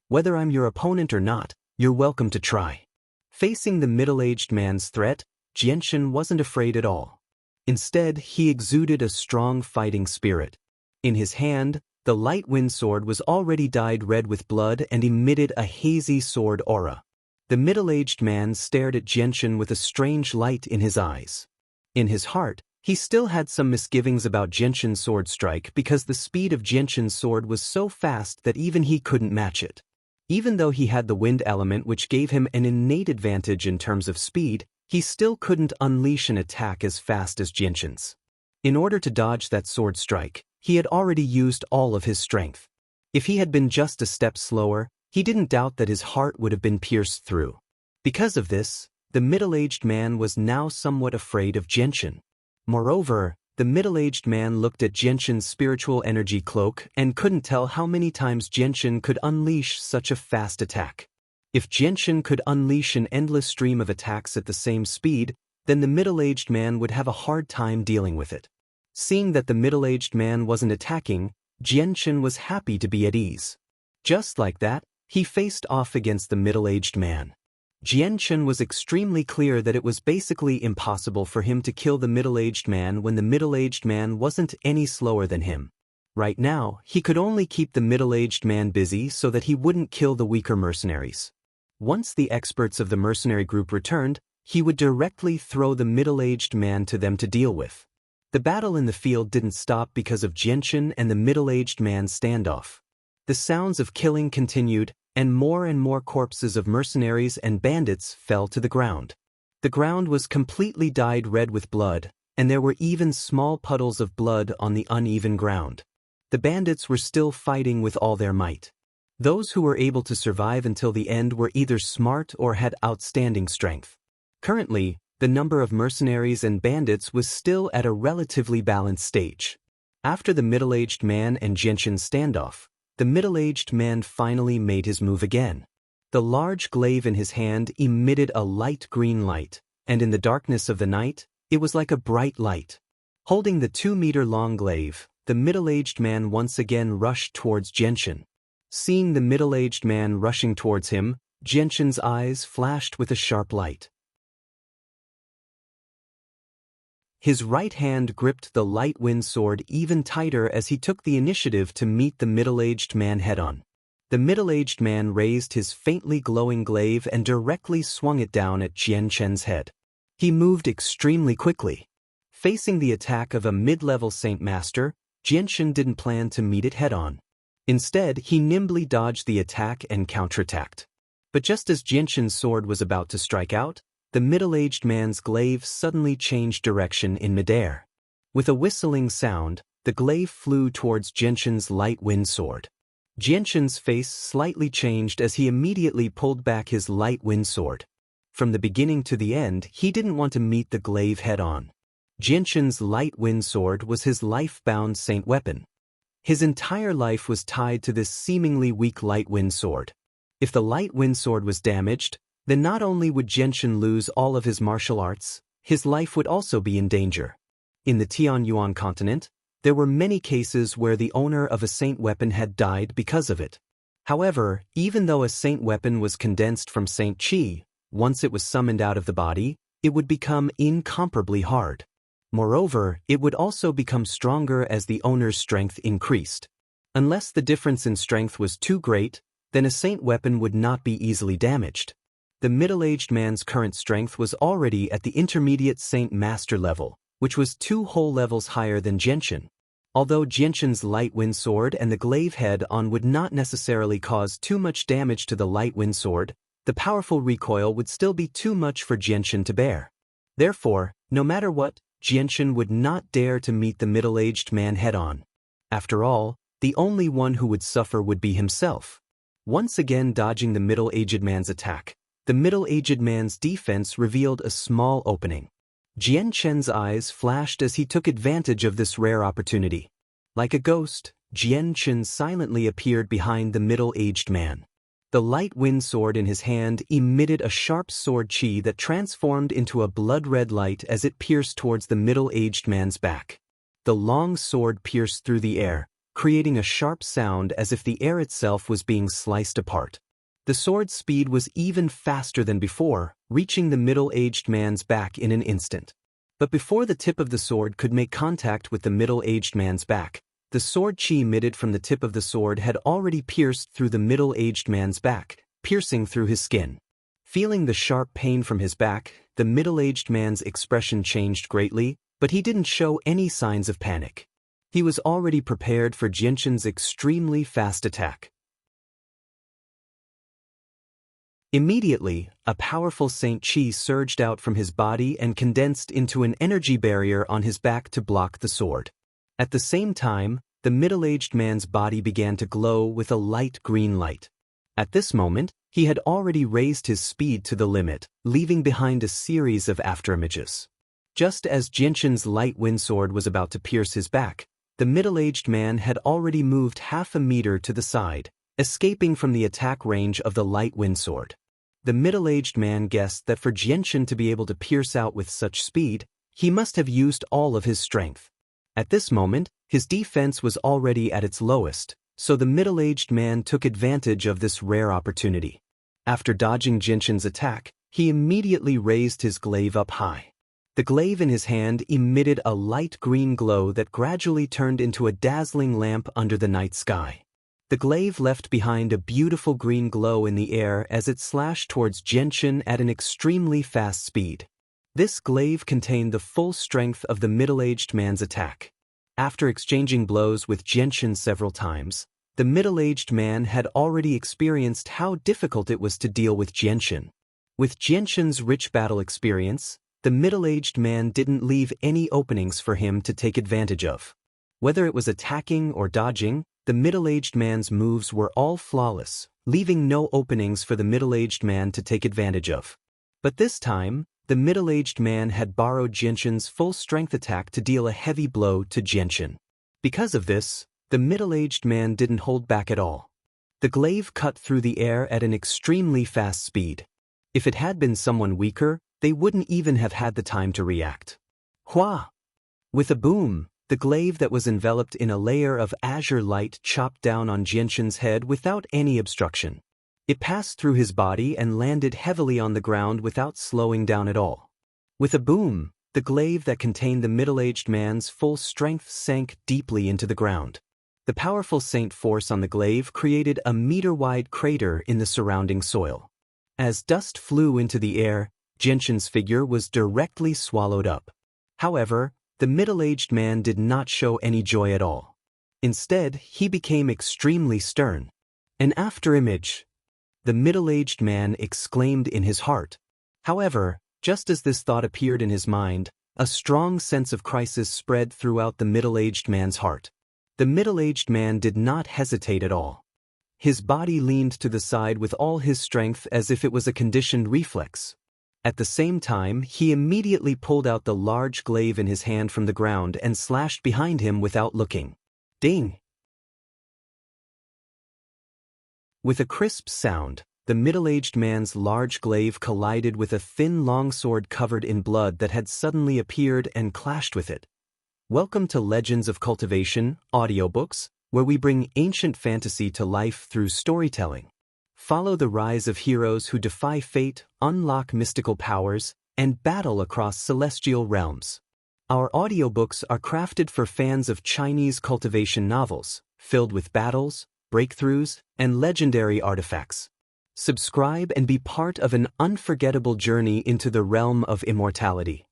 Whether I'm your opponent or not, you're welcome to try." Facing the middle-aged man's threat, Xianxia wasn't afraid at all. Instead, he exuded a strong fighting spirit. In his hand, the light wind sword was already dyed red with blood and emitted a hazy sword aura. The middle-aged man stared at Xianxia with a strange light in his eyes. In his heart, he still had some misgivings about Xianxia's sword strike because the speed of Xianxia's sword was so fast that even he couldn't match it. Even though he had the wind element which gave him an innate advantage in terms of speed, he still couldn't unleash an attack as fast as Xianxia's. In order to dodge that sword strike, he had already used all of his strength. If he had been just a step slower, he didn't doubt that his heart would have been pierced through. Because of this, the middle-aged man was now somewhat afraid of Xianxia. Moreover, the middle-aged man looked at Xianxia's spiritual energy cloak and couldn't tell how many times Xianxia could unleash such a fast attack. If Xianxia could unleash an endless stream of attacks at the same speed, then the middle-aged man would have a hard time dealing with it. Seeing that the middle-aged man wasn't attacking, Xianxia was happy to be at ease. Just like that, he faced off against the middle-aged man. Xianxia was extremely clear that it was basically impossible for him to kill the middle-aged man when the middle-aged man wasn't any slower than him. Right now, he could only keep the middle-aged man busy so that he wouldn't kill the weaker mercenaries. Once the experts of the mercenary group returned, he would directly throw the middle-aged man to them to deal with. The battle in the field didn't stop because of Jianchen and the middle-aged man's standoff. The sounds of killing continued, and more corpses of mercenaries and bandits fell to the ground. The ground was completely dyed red with blood, and there were even small puddles of blood on the uneven ground. The bandits were still fighting with all their might. Those who were able to survive until the end were either smart or had outstanding strength. Currently, the number of mercenaries and bandits was still at a relatively balanced stage. After the middle-aged man and Jianchen's standoff, the middle-aged man finally made his move again. The large glaive in his hand emitted a light green light, and in the darkness of the night, it was like a bright light. Holding the 2-meter-long glaive, the middle-aged man once again rushed towards Jianchen. Seeing the middle-aged man rushing towards him, Jianchen's eyes flashed with a sharp light. His right hand gripped the light wind sword even tighter as he took the initiative to meet the middle-aged man head-on. The middle-aged man raised his faintly glowing glaive and directly swung it down at Jianchen's head. He moved extremely quickly. Facing the attack of a mid-level Saint Master, Jianchen didn't plan to meet it head-on. Instead, he nimbly dodged the attack and counterattacked. But just as Jianchen's sword was about to strike out, the middle-aged man's glaive suddenly changed direction in midair. With a whistling sound, the glaive flew towards Jianchen's light wind sword. Jianchen's face slightly changed as he immediately pulled back his light wind sword. From the beginning to the end, he didn't want to meet the glaive head-on. Jianchen's light wind sword was his life-bound saint weapon. His entire life was tied to this seemingly weak light wind sword. If the light wind sword was damaged, then not only would Jianchen lose all of his martial arts, his life would also be in danger. In the Tianyuan continent, there were many cases where the owner of a saint weapon had died because of it. However, even though a saint weapon was condensed from Saint Qi, once it was summoned out of the body, it would become incomparably hard. Moreover, it would also become stronger as the owner's strength increased. Unless the difference in strength was too great, then a saint weapon would not be easily damaged. The middle-aged man's current strength was already at the intermediate Saint Master level, which was 2 whole levels higher than Jianchen. Although Jianchen's light wind sword and the glaive head-on would not necessarily cause too much damage to the light wind sword, the powerful recoil would still be too much for Jianchen to bear. Therefore, no matter what, Jianchen would not dare to meet the middle-aged man head-on. After all, the only one who would suffer would be himself. Once again dodging the middle-aged man's attack, the middle-aged man's defense revealed a small opening. Jianchen's eyes flashed as he took advantage of this rare opportunity. Like a ghost, Jianchen silently appeared behind the middle-aged man. The light wind sword in his hand emitted a sharp sword qi that transformed into a blood-red light as it pierced towards the middle-aged man's back. The long sword pierced through the air, creating a sharp sound as if the air itself was being sliced apart. The sword's speed was even faster than before, reaching the middle-aged man's back in an instant. But before the tip of the sword could make contact with the middle-aged man's back, the sword qi emitted from the tip of the sword had already pierced through the middle-aged man's back, piercing through his skin. Feeling the sharp pain from his back, the middle-aged man's expression changed greatly, but he didn't show any signs of panic. He was already prepared for Jianchen's extremely fast attack. Immediately, a powerful Saint Qi surged out from his body and condensed into an energy barrier on his back to block the sword. At the same time, the middle-aged man's body began to glow with a light green light. At this moment, he had already raised his speed to the limit, leaving behind a series of afterimages. Just as Jianchen's light wind sword was about to pierce his back, the middle-aged man had already moved half a meter to the side, escaping from the attack range of the light wind sword. The middle-aged man guessed that for Jianchen to be able to pierce out with such speed, he must have used all of his strength. At this moment, his defense was already at its lowest, so the middle-aged man took advantage of this rare opportunity. After dodging Jianchen's attack, he immediately raised his glaive up high. The glaive in his hand emitted a light green glow that gradually turned into a dazzling lamp under the night sky. The glaive left behind a beautiful green glow in the air as it slashed towards Genshin at an extremely fast speed. This glaive contained the full strength of the middle-aged man's attack. After exchanging blows with Genshin several times, the middle-aged man had already experienced how difficult it was to deal with Genshin. With Genshin's rich battle experience, the middle-aged man didn't leave any openings for him to take advantage of. Whether it was attacking or dodging, the middle-aged man's moves were all flawless, leaving no openings for the middle-aged man to take advantage of. But this time, the middle-aged man had borrowed Genshin's full-strength attack to deal a heavy blow to Genshin. Because of this, the middle-aged man didn't hold back at all. The glaive cut through the air at an extremely fast speed. If it had been someone weaker, they wouldn't even have had the time to react. Hua! With a boom, the glaive that was enveloped in a layer of azure light chopped down on Genshin's head without any obstruction. It passed through his body and landed heavily on the ground without slowing down at all. With a boom, the glaive that contained the middle-aged man's full strength sank deeply into the ground. The powerful saint force on the glaive created a meter-wide crater in the surrounding soil. As dust flew into the air, Genshin's figure was directly swallowed up. However, the middle-aged man did not show any joy at all. Instead, he became extremely stern. An afterimage! The middle-aged man exclaimed in his heart. However, just as this thought appeared in his mind, a strong sense of crisis spread throughout the middle-aged man's heart. The middle-aged man did not hesitate at all. His body leaned to the side with all his strength as if it was a conditioned reflex. At the same time, he immediately pulled out the large glaive in his hand from the ground and slashed behind him without looking. Ding! With a crisp sound, the middle-aged man's large glaive collided with a thin longsword covered in blood that had suddenly appeared and clashed with it. Welcome to Legends of Cultivation, audiobooks, where we bring ancient fantasy to life through storytelling. Follow the rise of heroes who defy fate, unlock mystical powers, and battle across celestial realms. Our audiobooks are crafted for fans of Chinese cultivation novels, filled with battles, breakthroughs, and legendary artifacts. Subscribe and be part of an unforgettable journey into the realm of immortality.